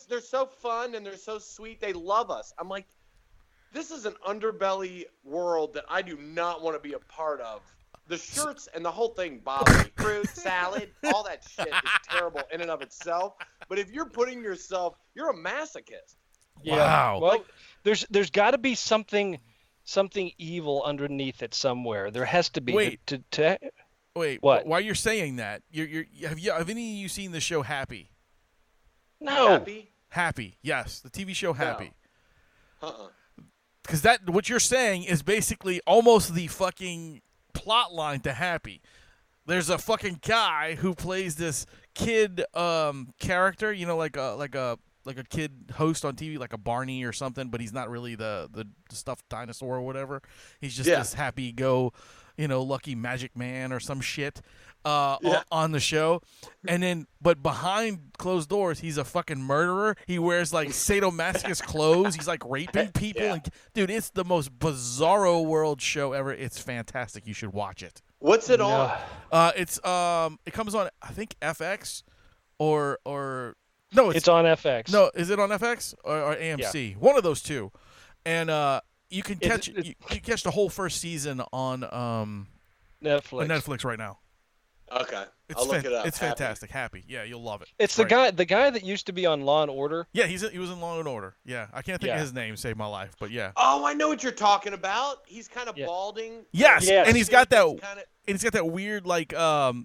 they're so fun, and they're so sweet. They love us. I'm like, this is an underbelly world that I do not want to be a part of. The shirts and the whole thing bother me. Fruit, salad, all that shit is terrible in and of itself. But if you're putting yourself, you're a masochist. Yeah. Wow. Well, there's got to be something evil underneath it somewhere. There has to be. Wait. Wait. What? While you're saying that, have any of you seen the show Happy? No. Happy? Happy, yes, the TV show Happy. Because what you're saying is basically almost the fucking plot line to Happy. There's a fucking guy who plays this kid character, you know, like a kid host on TV, like a Barney or something, but he's not really the stuffed dinosaur or whatever. He's just this happy go, lucky magic man or some shit on the show. And then, but behind closed doors, he's a fucking murderer. He wears like sadomasochist clothes. He's like raping people. And, dude, it's the most bizarro world show ever. It's fantastic. You should watch it. What's it on? It comes on, I think, FX or no, it's on FX. No, is it on FX or AMC? Yeah. One of those two. And you can catch you catch the whole first season on Netflix. On Netflix right now. Okay, I'll look it up. It's fantastic. Happy. Yeah, you'll love it. It's the guy that used to be on Law and Order. Yeah, he was in Law and Order. Yeah, I can't think of his name. Saved my life, but yeah. Oh, I know what you're talking about. He's kind of balding. Yes, and he's got that. And he's got that weird like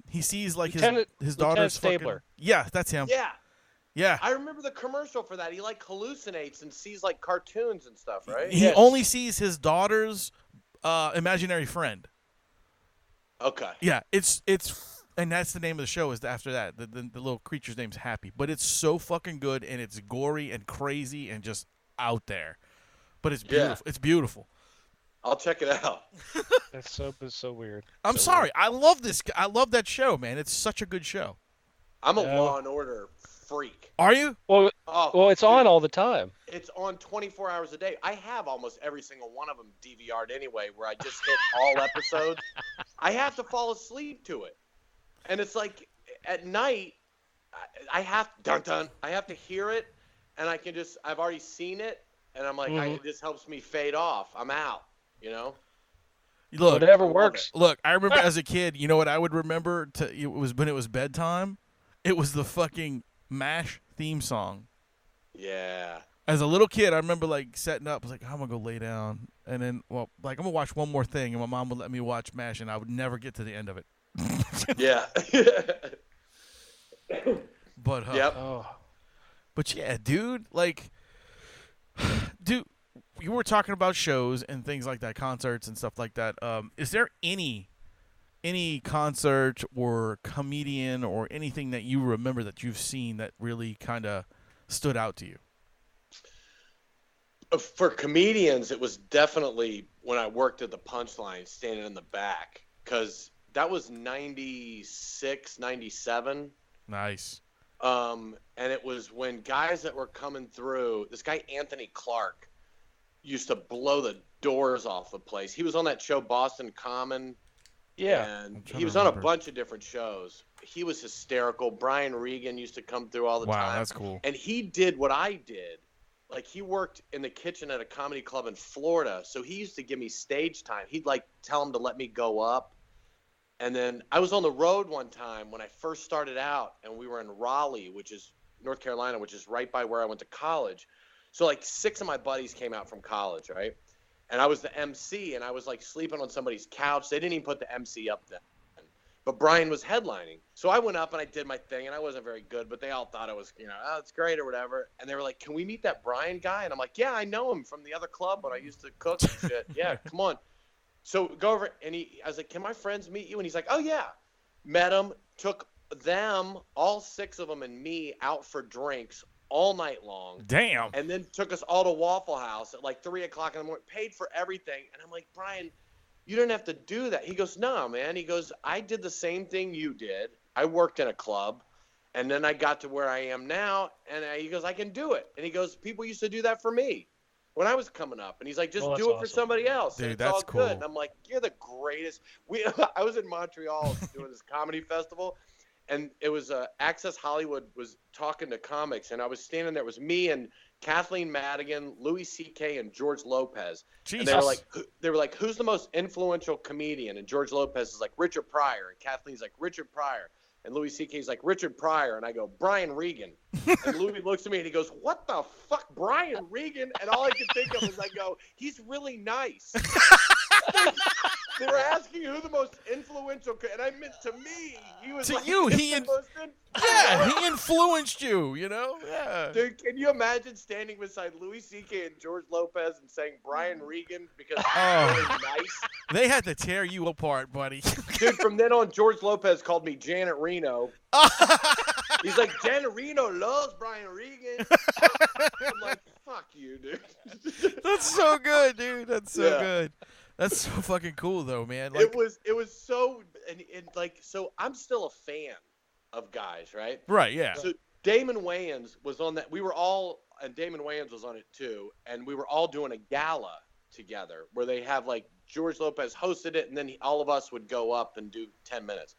he sees like his daughter's Stabler. Yeah, that's him. Yeah. Yeah. I remember the commercial for that. He like hallucinates and sees like cartoons and stuff, right? He only sees his daughter's imaginary friend. Okay. Yeah, it's and that's the name of the show is after that. The little creature's name's Happy. But it's so fucking good and it's gory and crazy and just out there. but it's beautiful. It's beautiful. I'll check it out. That's so weird. I'm sorry. I love this. I love that show, man. It's such a good show. I'm a Law and Order freak. Are you? Well, it's dude, on all the time. It's on 24 hours a day. I have almost every single one of them DVR'd anyway, where I just hit all episodes. I have to fall asleep to it. And it's like at night, I have to hear it, and I've already seen it, and I'm like, this helps me fade off. I'm out, you know? Look, whatever works. Look, I remember as a kid, you know what I would remember? It was when it was bedtime. It was the fucking MASH theme song. Yeah. As a little kid, I remember like setting up. I was like, I'm gonna go lay down, and then I'm gonna watch one more thing, and my mom would let me watch MASH, and I would never get to the end of it. Yeah. But yep. But yeah, dude, dude, you were talking about shows and things like that, concerts and stuff like that. Is there any concert or comedian or anything that you remember that you've seen that really kind of stood out to you? For comedians, it was definitely when I worked at the Punchline, standing in the back, because that was 96, 97. Nice. And it was when guys that were coming through, this guy Anthony Clark used to blow the doors off the place. He was on that show Boston Common. Yeah. And he was on a bunch of different shows. He was hysterical. Brian Regan used to come through all the time. Wow, that's cool. And he did what I did. Like, he worked in the kitchen at a comedy club in Florida, so he used to give me stage time. He'd, tell him to let me go up. And then I was on the road one time when I first started out, and we were in Raleigh, which is North Carolina, which is right by where I went to college. So, 6 of my buddies came out from college, right? And I was the MC, and I was, sleeping on somebody's couch. They didn't even put the MC up then. But Brian was headlining. So I went up and I did my thing, and I wasn't very good, but they all thought it was, it's great or whatever. And they were like, can we meet that Brian guy? And I'm like, yeah, I know him from the other club when I used to cook and shit. Yeah, come on. So go over, and I was like, can my friends meet you? And he's like, oh, yeah. Met him, took them, all 6 of them and me out for drinks all night long. Damn. And then took us all to Waffle House at 3 o'clock in the morning, paid for everything. And I'm like, Brian, you didn't have to do that. He goes, no, man. He goes, I did the same thing you did. I worked in a club, and then I got to where I am now, and he goes, I can do it. And he goes, people used to do that for me when I was coming up. And he's like, just do it for somebody else. Dude, and it's that's all cool. good. And I'm like, you're the greatest. I was in Montreal doing this comedy festival, and it was Access Hollywood was talking to comics, and I was standing there. It was me and Kathleen Madigan, Louis C.K., and George Lopez. Jesus. And they were like, who's the most influential comedian? And George Lopez is like, Richard Pryor. And Kathleen's like, Richard Pryor. And Louis C.K.'s like, Richard Pryor. And I go, Brian Regan. And Louis looks at me and he goes, what the fuck, Brian Regan? And all I could think of was I go, he's really nice. They were asking who the most influential, and I meant to me. He was To like, you, he influenced you, Yeah. Dude, can you imagine standing beside Louis C.K. and George Lopez and saying Brian Regan because he's really nice? They had to tear you apart, buddy. Dude, from then on, George Lopez called me Janet Reno. He's like, Janet Reno loves Brian Regan. I'm like, fuck you, dude. That's so good, dude. That's so good. That's so fucking cool, though, man. It was so, and so I'm still a fan of guys, right? Right, yeah. So Damon Wayans was on that. And Damon Wayans was on it too, and we were all doing a gala together where they have George Lopez hosted it, and then all of us would go up and do 10 minutes.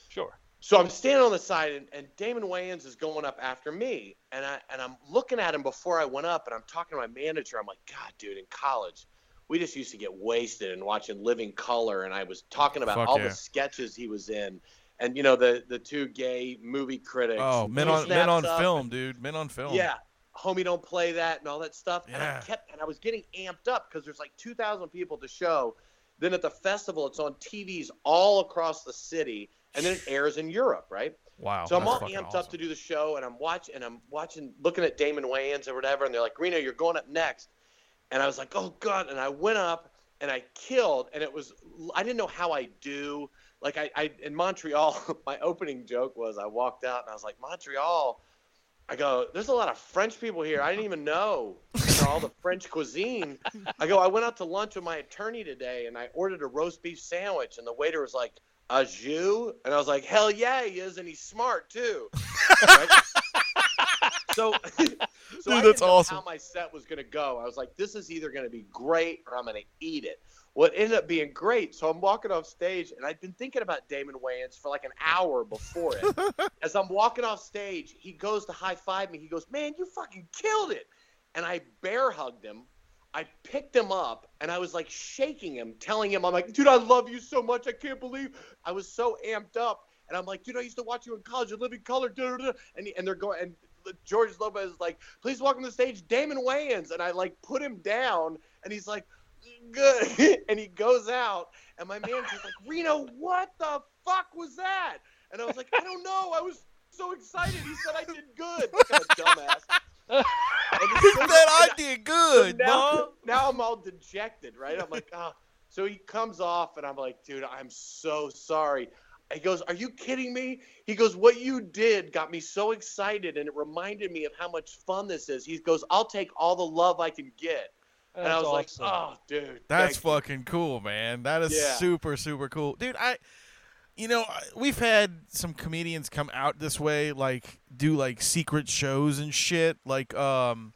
Sure. So I'm standing on the side, and Damon Wayans is going up after me, and I'm looking at him before I went up, and I'm talking to my manager. I'm like, God, dude, in college, we just used to get wasted and watching Living Color, and I was talking about the sketches he was in, and the 2 gay movie critics. Oh, men on film, dude. Men on film. Yeah, Homie Don't Play That and all that stuff. Yeah. And I was getting amped up because there's 2,000 people at the show. Then at the festival, it's on TVs all across the city, and then it airs in Europe, right? Wow. So I'm all amped up to do the show, and I'm watching, looking at Damon Wayans or whatever, and they're like, Reno, you're going up next. And I was like, oh, God. And I went up, and I killed, and I didn't know how I do. I in Montreal, my opening joke was I walked out, and I was like, Montreal, I go, there's a lot of French people here. I didn't even know. And all the French cuisine. I went out to lunch with my attorney today, and I ordered a roast beef sandwich, and the waiter was like, "A Jew?" And I was like, "Hell yeah, he is, and he's smart too." Right? So Dude, I that's didn't know awesome. how my set was going to go. I was like, this is either going to be great or I'm going to eat it. Well, it ended up being great. So I'm walking off stage, and I'd been thinking about Damon Wayans for like an hour before it. As I'm walking off stage, he goes to high-five me. He goes, "Man, you fucking killed it." And I bear hugged him. I picked him up, and I was like shaking him, telling him, I'm like, "Dude, I love you so much. I can't believe." I was so amped up. And I'm like, "Dude, I used to watch you in college. You live in color." And they're going, and George Lopez is like, "Please welcome to the stage Damon Wayans." And I like put him down, and he's like, "Good." And he goes out, and my manager's like, "Reno, what the fuck was that?" And I was like, "I don't know. I was so excited. He said I did good." What kind of dumbass. He said I did good, So now I'm all dejected, right? I'm like, "Ah." So he comes off, and I'm like, "Dude, I'm so sorry." He goes, "Are you kidding me?" He goes, "What you did got me so excited, and it reminded me of how much fun this is." He goes, "I'll take all the love I can get." And I was awesome. like, "Oh, dude. That's thank you." fucking cool, man. That is Yeah. super, super cool. Dude, we've had some comedians come out this way, like, do, like, secret shows and shit. Like, Louis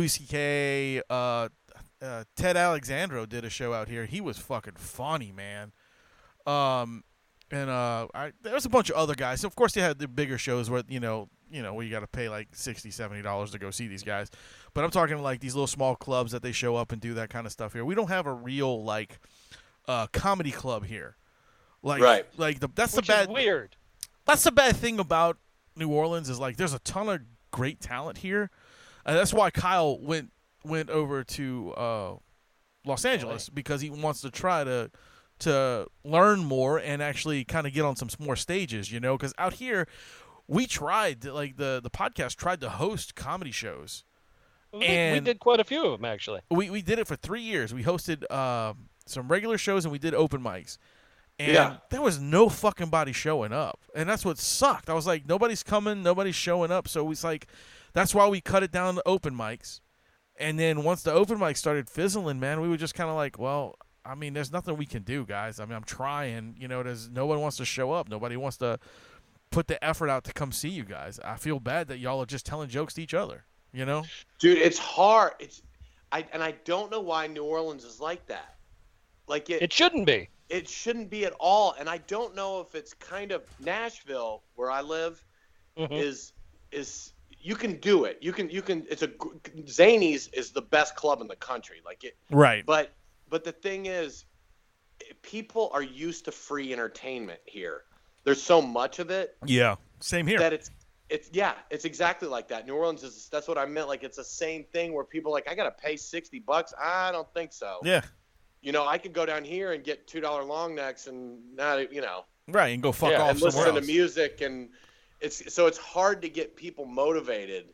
C.K., Ted Alexandro did a show out here. He was fucking funny, man. There was a bunch of other guys. So of course, they had the bigger shows where, where you got to pay like $60, $70 to go see these guys. But I'm talking like these little small clubs that they show up and do that kind of stuff here. We don't have a real like comedy club here. Like, Right. Like that's Which the bad. is weird. That's the bad thing about New Orleans is like there's a ton of great talent here. That's why Kyle went over to Los Angeles because he wants to try to learn more and actually kind of get on some more stages, because out here we tried like the podcast tried to host comedy shows. We And did quite a few of them, actually. We did it for 3 years. We hosted some regular shows and we did open mics. And Yeah. there was no fucking body showing up. And that's what sucked. I was like, nobody's coming, nobody's showing up. So it's like, that's why we cut it down to open mics. And then once the open mics started fizzling, man, we were just kind of like, well, I mean, there's nothing we can do, guys. I mean, I'm trying. There's no one wants to show up. Nobody wants to put the effort out to come see you guys. I feel bad that y'all are just telling jokes to each other, Dude, it's hard. I don't know why New Orleans is like that. Like It shouldn't be. It shouldn't be at all. And I don't know if it's kind of Nashville where I live is you can do it. You can Zanies is the best club in the country. Right. But the thing is, people are used to free entertainment here. There's so much of it. Yeah. Same here. That it's exactly like that. New Orleans that's what I meant. Like it's the same thing where people are like, I gotta pay $60. I don't think so. Yeah. I could go down here and get $2 long necks and not, Right, and go fuck off and somewhere listen else. to music, and it's hard to get people motivated,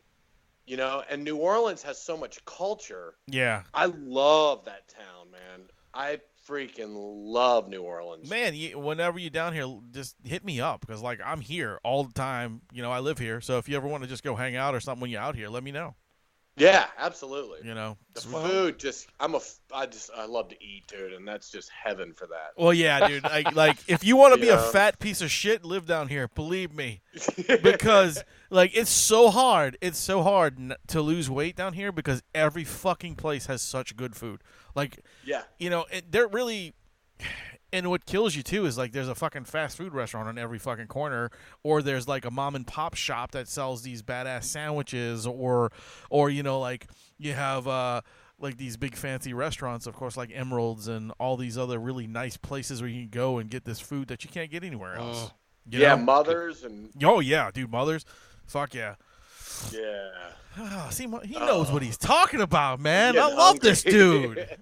and New Orleans has so much culture. Yeah. I love that town, man. I freaking love New Orleans. Man, whenever you're down here, just hit me up because, like, I'm here all the time. I live here. So if you ever want to just go hang out or something when you're out here, let me know. Yeah, absolutely. The food, I love to eat, dude, and that's just heaven for that. Well, yeah, dude. Like if you want to be a fat piece of shit, live down here. Believe me, because like it's so hard. It's so hard to lose weight down here because every fucking place has such good food. Like, yeah, they're really. And what kills you too is like there's a fucking fast food restaurant on every fucking corner, or there's like a mom and pop shop that sells these badass sandwiches, or like you have like these big fancy restaurants, of course, like Emerald's and all these other really nice places where you can go and get this food that you can't get anywhere else. Mother's and dude, Mother's, fuck yeah. Yeah. See, he knows what he's talking about, man. I love hungry. this dude.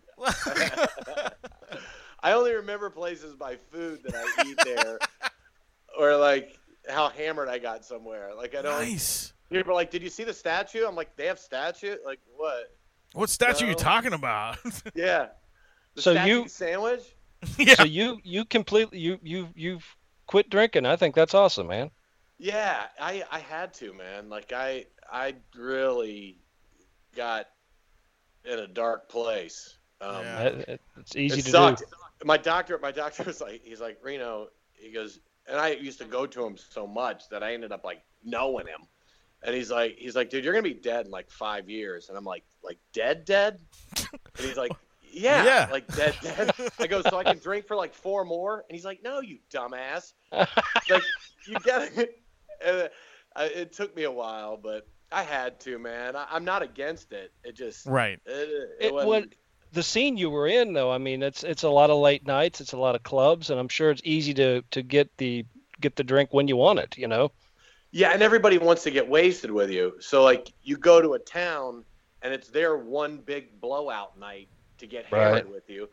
I only remember places by food that I eat there, or like how hammered I got somewhere. Like I don't. Nice. People are like, "Did you see the statue?" I'm like, "They have statue? Like what?" What statue are you talking about? Yeah. So statue sandwich. Yeah. So you completely you've quit drinking. I think that's awesome, man. Yeah, I had to, man. Like I really got in a dark place. It's easy it to sucked. do. My doctor was like, he's like, Reno, he goes, and I used to go to him so much that I ended up like knowing him. And he's like, dude, you're gonna be dead in like 5 years. And I'm like dead? And he's like, yeah, like dead. I go, so I can drink for like 4 more? And he's like, no, you dumbass. Like, you get it. And it took me a while, but I had to, man. I'm not against it. It just right. The scene you were in, though, I mean, it's a lot of late nights, it's a lot of clubs, and I'm sure it's easy to get the drink when you want it, you know? Yeah, and everybody wants to get wasted with you. So, like, you go to a town, and it's their one big blowout night to get hammered with you,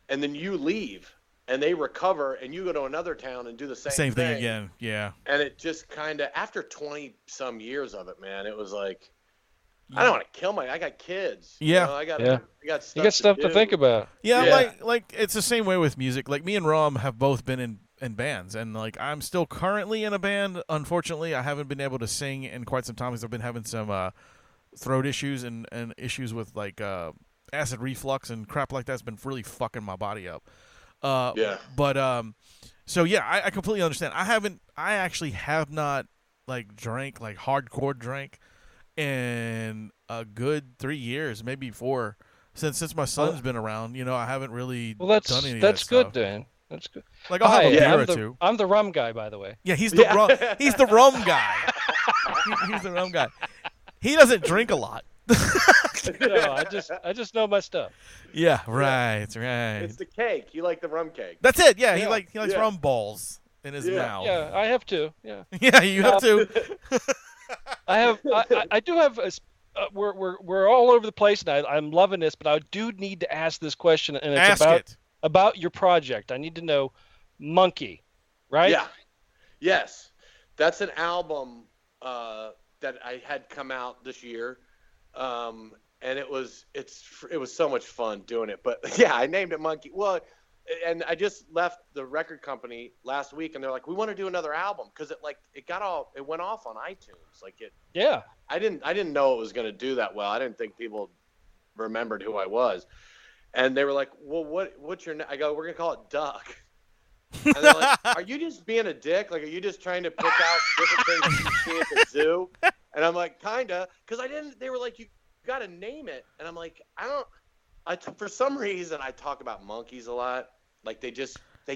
and then you leave, and they recover, and you go to another town and do the same thing again, yeah. And it just kind of, after 20-some years of it, man, it was like, I don't want to kill I got kids. Yeah. You know, I got stuff, you got stuff to think about. Yeah, like it's the same way with music. Like me and Rum have both been in bands, and like I'm still currently in a band. Unfortunately, I haven't been able to sing in quite some time because I've been having some throat issues and issues with like acid reflux and crap like that's been really fucking my body up. But so yeah, I completely understand. I actually have not like drank like hardcore drink in a good 3 years, maybe 4, since my son's been around. You know, I haven't really done any of that that's good, stuff. Dan. That's good. Like I'll have a beer or two. I'm the rum guy, by the way. Yeah, he's the rum. He's the rum guy. He's the rum guy. He doesn't drink a lot. No, I just know my stuff. Yeah, right. It's the cake. You like the rum cake. That's it. Yeah, he likes rum balls in his mouth. Yeah, I have two. Yeah. Yeah, you have to. I do have. We're all over the place, and I'm loving this, but I do need to ask this question, and it's about your project. I need to know, Monkey, right? Yeah. Yes, that's an album that I had come out this year, and it was so much fun doing it. But yeah, I named it Monkey. Well, and I just left the record company last week, and they're like, "We want to do another album," because it went off on iTunes. Like it. Yeah. I didn't know it was going to do that well. I didn't think people remembered who I was, and they were like, "Well, what's your name?" I go, "We're gonna call it Duck." And they're like, "Are you just being a dick? Like, are you just trying to pick out different things you see at the zoo?" And I'm like, "Kinda," because I didn't. They were like, "You got to name it," and I'm like, "I don't." For some reason, I talk about monkeys a lot. Like they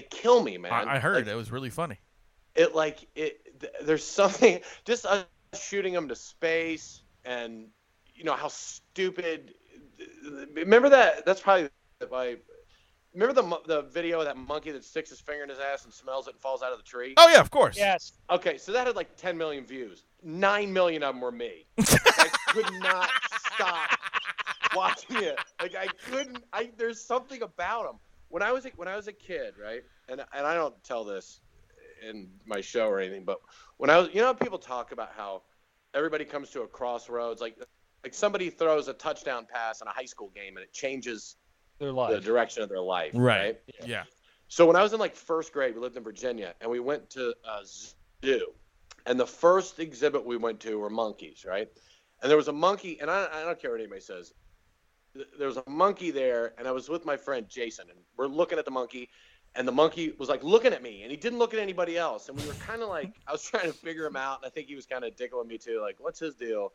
kill me, man. I heard it was really funny. There's something just us shooting them to space, and you know how stupid. Remember that? That's probably remember the video of that monkey that sticks his finger in his ass and smells it and falls out of the tree? Oh yeah, of course. Yes. Okay, so that had like 10 million views. 9 million of them were me. I could not stop watching it. Like I couldn't. There's something about them. When I was a kid, right? And I don't tell this in my show or anything, but when I was, you know, people talk about how everybody comes to a crossroads, like somebody throws a touchdown pass in a high school game and it changes their life, the direction of their life, right? Yeah. So when I was in like first grade, we lived in Virginia, and we went to a zoo, and the first exhibit we went to were monkeys, right? And there was a monkey, and I don't care what anybody says. There was a monkey there, and I was with my friend Jason, and we're looking at the monkey, and the monkey was like looking at me, and he didn't look at anybody else, and we were kind of like, I was trying to figure him out, and I think he was kind of tickling me too, like, what's his deal?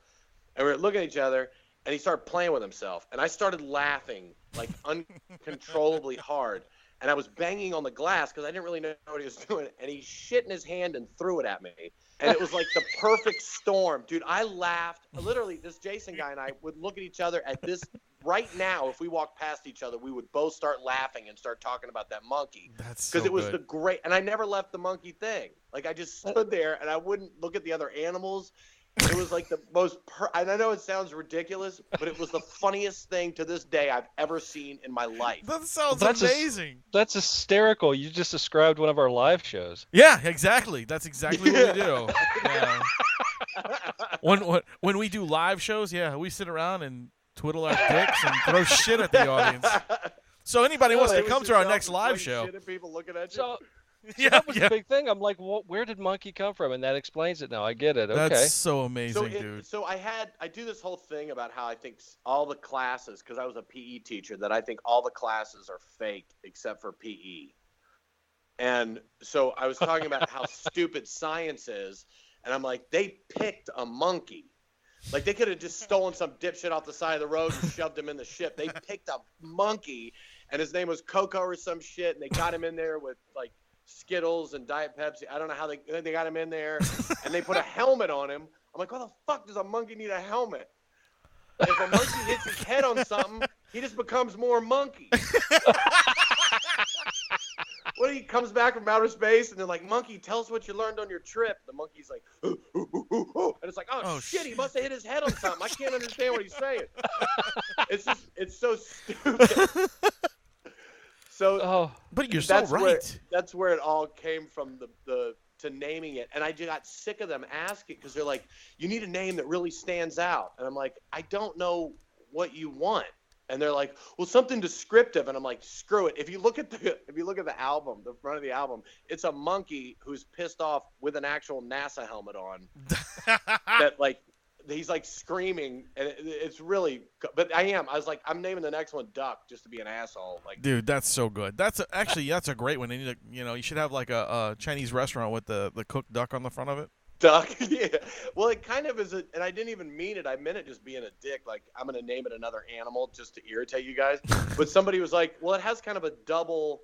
And we were looking at each other, and he started playing with himself, and I started laughing like uncontrollably hard, and I was banging on the glass because I didn't really know what he was doing, and he shit in his hand and threw it at me, and it was like the perfect storm. Dude, I laughed. Literally, this Jason guy and I would look at each other at this. Right now, if we walked past each other, we would both start laughing and start talking about that monkey. That's because it was the great. And I never left the monkey thing. Like I just stood there and I wouldn't look at the other animals. It was like the most. And I know it sounds ridiculous, but it was the funniest thing to this day I've ever seen in my life. That sounds amazing. That's hysterical. You just described one of our live shows. Yeah, exactly. That's exactly what we do. Yeah. When we do live shows, we sit around and twiddle our dicks and throw shit at the audience. So anybody wants to come to our next live show. Shit at people looking at you. So that was the big thing. I'm like, where did monkey come from? And that explains it now. I get it. Okay. That's so amazing, dude. So I do this whole thing about how I think all the classes, because I was a PE teacher, that I think all the classes are fake except for PE. And so I was talking about how stupid science is, and I'm like, they picked a monkey. Like, they could have just stolen some dipshit off the side of the road and shoved him in the ship. They picked a monkey, and his name was Coco or some shit, and they got him in there with, like, Skittles and Diet Pepsi. I don't know how they got him in there, and they put a helmet on him. I'm like, why the fuck does a monkey need a helmet? If a monkey hits his head on something, he just becomes more monkey. What he comes back from outer space, and they're like, monkey, tell us what you learned on your trip. The monkey's like, ooh, ooh, ooh, ooh, ooh. And it's like, oh shit, he must have hit his head on something. I can't understand what he's saying. It's so stupid. So, but you're so right. That's where it all came from, to naming it. And I just got sick of them asking, because they're like, you need a name that really stands out. And I'm like, I don't know what you want. And they're like, well, something descriptive. And I'm like, screw it. If you look at the album, the front of the album, it's a monkey who's pissed off with an actual NASA helmet on. That, like, he's like screaming, and it's really. But I was like, I'm naming the next one Duck just to be an asshole. Like, dude, that's so good. That's a great one. And you should have like a Chinese restaurant with the cooked duck on the front of it. Duck, yeah. Well, it kind of is, and I didn't even mean it. I meant it just being a dick. Like, I'm going to name it another animal just to irritate you guys. But somebody was like, well, it has kind of a double,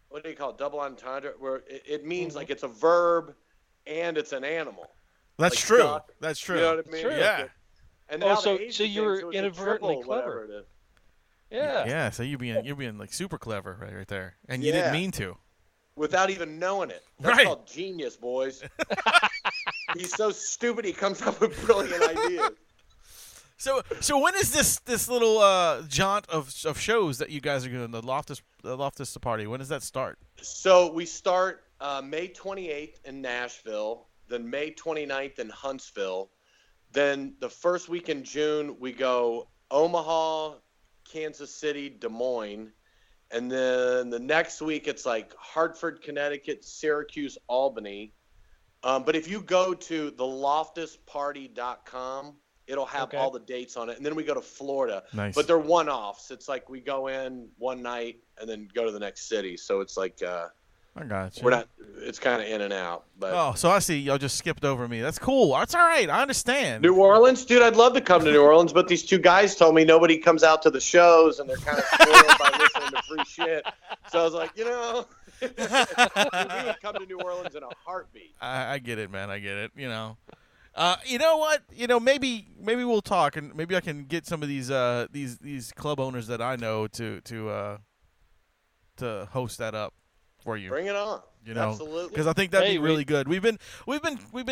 what do you call it, double entendre, where it means like it's a verb and it's an animal. That's like true. duck, That's true. You know what I mean? True. Yeah. And so you were inadvertently clever. Yeah. Yeah. So you're being like super clever right there, and you didn't mean to. Without even knowing it. That's called genius, boys. He's so stupid he comes up with brilliant ideas. So when is this little jaunt of shows that you guys are doing, the Loftus party? When does that start? So we start May 28th in Nashville, then May 29th in Huntsville, then the first week in June we go Omaha, Kansas City, Des Moines. And then the next week, it's like Hartford, Connecticut, Syracuse, Albany. But if you go to theloftusparty.com, it'll have all the dates on it. And then we go to Florida. Nice. But they're one-offs. It's like we go in one night and then go to the next city. So it's like I got you. we're not. It's kind of in and out. But so I see y'all just skipped over me. That's cool. That's all right. I understand. New Orleans, dude. I'd love to come to New Orleans, but these two guys told me nobody comes out to the shows, and they're kind of spoiled by listening to free shit. So I was like, we would come to New Orleans in a heartbeat. I get it, man. I get it. You know what? Maybe we'll talk, and maybe I can get some of these club owners that I know to host that up for you. Bring it on. Absolutely. Because I think that'd be really good. We've been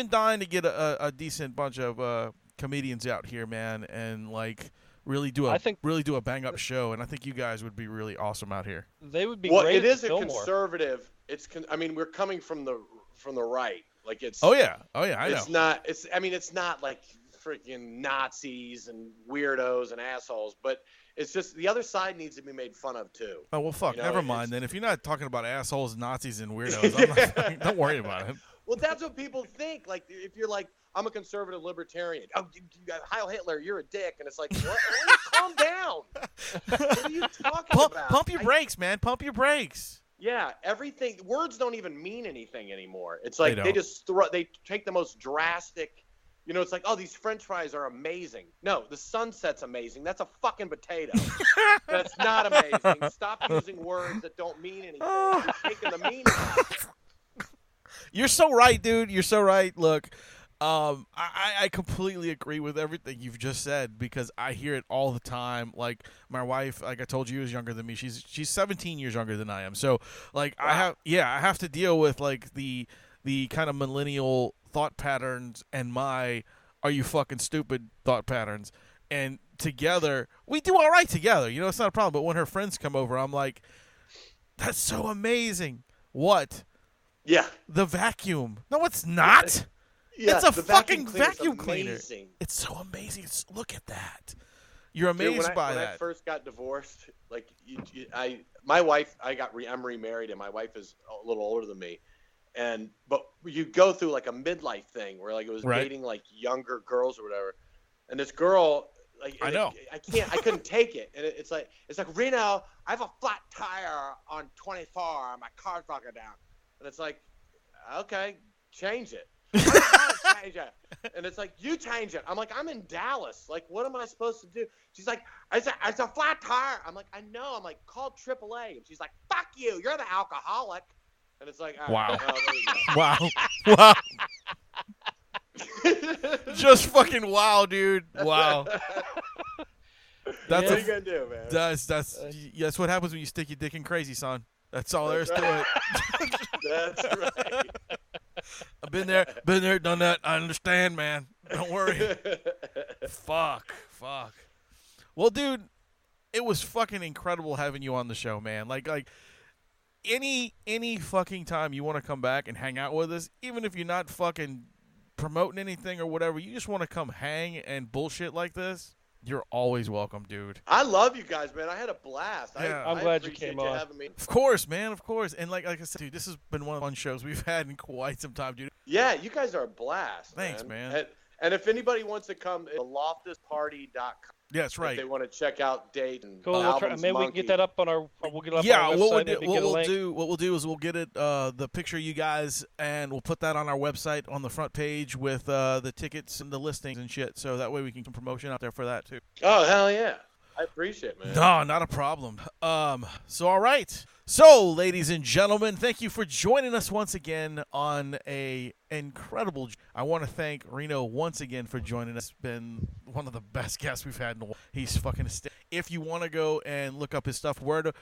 dying to get a decent bunch of comedians out here, man, and like really do a bang up show. And I think you guys would be really awesome out here. They would be great. Well, it is a conservative. We're coming from the right. Like it's. Oh yeah, I know. It's not. It's not like freaking Nazis and weirdos and assholes, but it's just the other side needs to be made fun of too. Oh well, fuck. Never mind then. If you're not talking about assholes, Nazis, and weirdos, don't worry about it. Well, that's what people think. Like if you're like, I'm a conservative libertarian. Oh, Heil Hitler, you're a dick, and it's like, what? Calm down. What are you talking about? Pump your brakes, man. Pump your brakes. Yeah, everything. Words don't even mean anything anymore. It's like they just they take the most drastic. It's like, oh, these French fries are amazing. No, the sunset's amazing. That's a fucking potato. That's not amazing. Stop using words that don't mean anything. You're taking the meaning out. You're so right, dude. You're so right. Look, I completely agree with everything you've just said because I hear it all the time. Like my wife, like I told you, is younger than me. She's 17 years younger than I am. So like wow. I have to deal with like the kind of millennial thought patterns and my "are you fucking stupid" thought patterns, and together we do all right together. It's not a problem. But when her friends come over, I'm like, "That's so amazing." What? Yeah. The vacuum? No, it's not. Yeah, it's a fucking vacuum cleaner. Amazing. It's so amazing. Look at that. You're amazed by that. When I first got divorced, like my wife, I'm remarried, and my wife is a little older than me. but you go through like a midlife thing where like it was Right. dating like younger girls or whatever, and this girl like I know. I couldn't take it, and it's like Reno, I have a flat tire on 24, my car's broken down, and it's like, okay, change it. Change it. And it's like, you change it. I'm like, I'm in Dallas. Like, what am I supposed to do? She's like, it's a flat tire. I'm like, I know. I'm like, call AAA. And she's like, fuck you. You're the alcoholic. And it's like, all right, Wow. Wow. Just fucking wow, dude. Wow. That's what are you gonna do, man? That's what happens when you stick your dick in crazy, son. That's all there is to it. That's right. I've been there, done that. I understand, man. Don't worry. Fuck. Well, dude, it was fucking incredible having you on the show, man. Like any fucking time you want to come back and hang out with us, even if you're not fucking promoting anything or whatever, you just want to come hang and bullshit like this, you're always welcome, dude. I love you guys, man. I had a blast. Yeah. I'm glad you came on. Having me. Of course, man. Of course. And like I said, dude, this has been one of the fun shows we've had in quite some time, dude. Yeah, you guys are a blast. Thanks, man. And if anybody wants to come, loftusparty.com. Yeah, that's right. If they want to check out dates and Cool. albums, Maybe we can get that up on our. We'll get it up Yeah, on our website. what we'll do is we'll get it the picture of you guys, and we'll put that on our website on the front page with the tickets and the listings and shit. So that way we can promotion out there for that too. Oh hell yeah! I appreciate it, man. No, not a problem. So all right. So, ladies and gentlemen, thank you for joining us once again on a incredible. I want to thank Reno once again for joining us. Been one of the best guests we've had in a while. He's fucking. If you want to go and look up his stuff, where to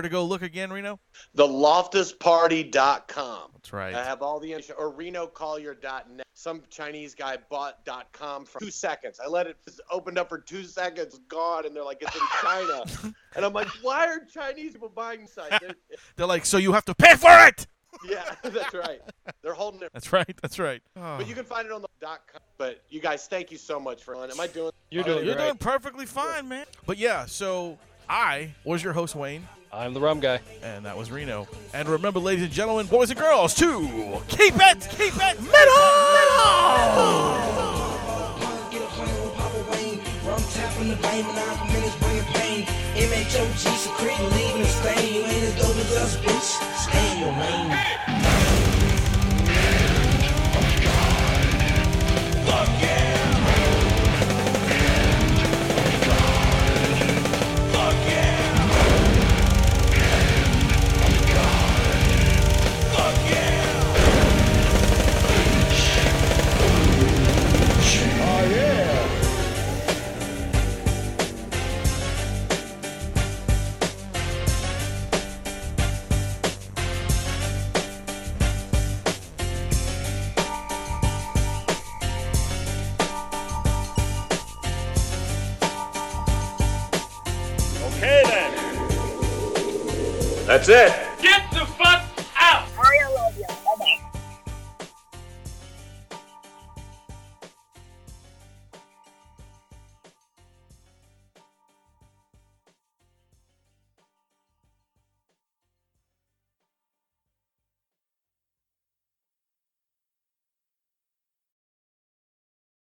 go look again, Reno? TheLoftusParty.com. That's right. I have all the info, or RenoCollier.net. Some Chinese guy bought .com for 2 seconds. I let it opened up for 2 seconds, gone, and they're like, it's in China. And I'm like, why are Chinese people buying sites? They're like, so you have to pay for it. Yeah, that's right. They're holding it. That's right. Oh. But you can find it on the .com. But you guys, thank you so much for. Am I doing? You're doing perfectly fine, man. But yeah, so I was your host, Wayne. I'm the Rum Guy. And that was Reno. And remember, ladies and gentlemen, boys and girls, to keep it metal! Rum tapping the vein, and I'm minutes bringing pain. MHOG secreting, leaving a stain. You ain't as dope as us, bitch. Stay in your lane. Fuck yeah! Fuck yeah! Fuck yeah! Oh yeah! Okay then. That's it. Get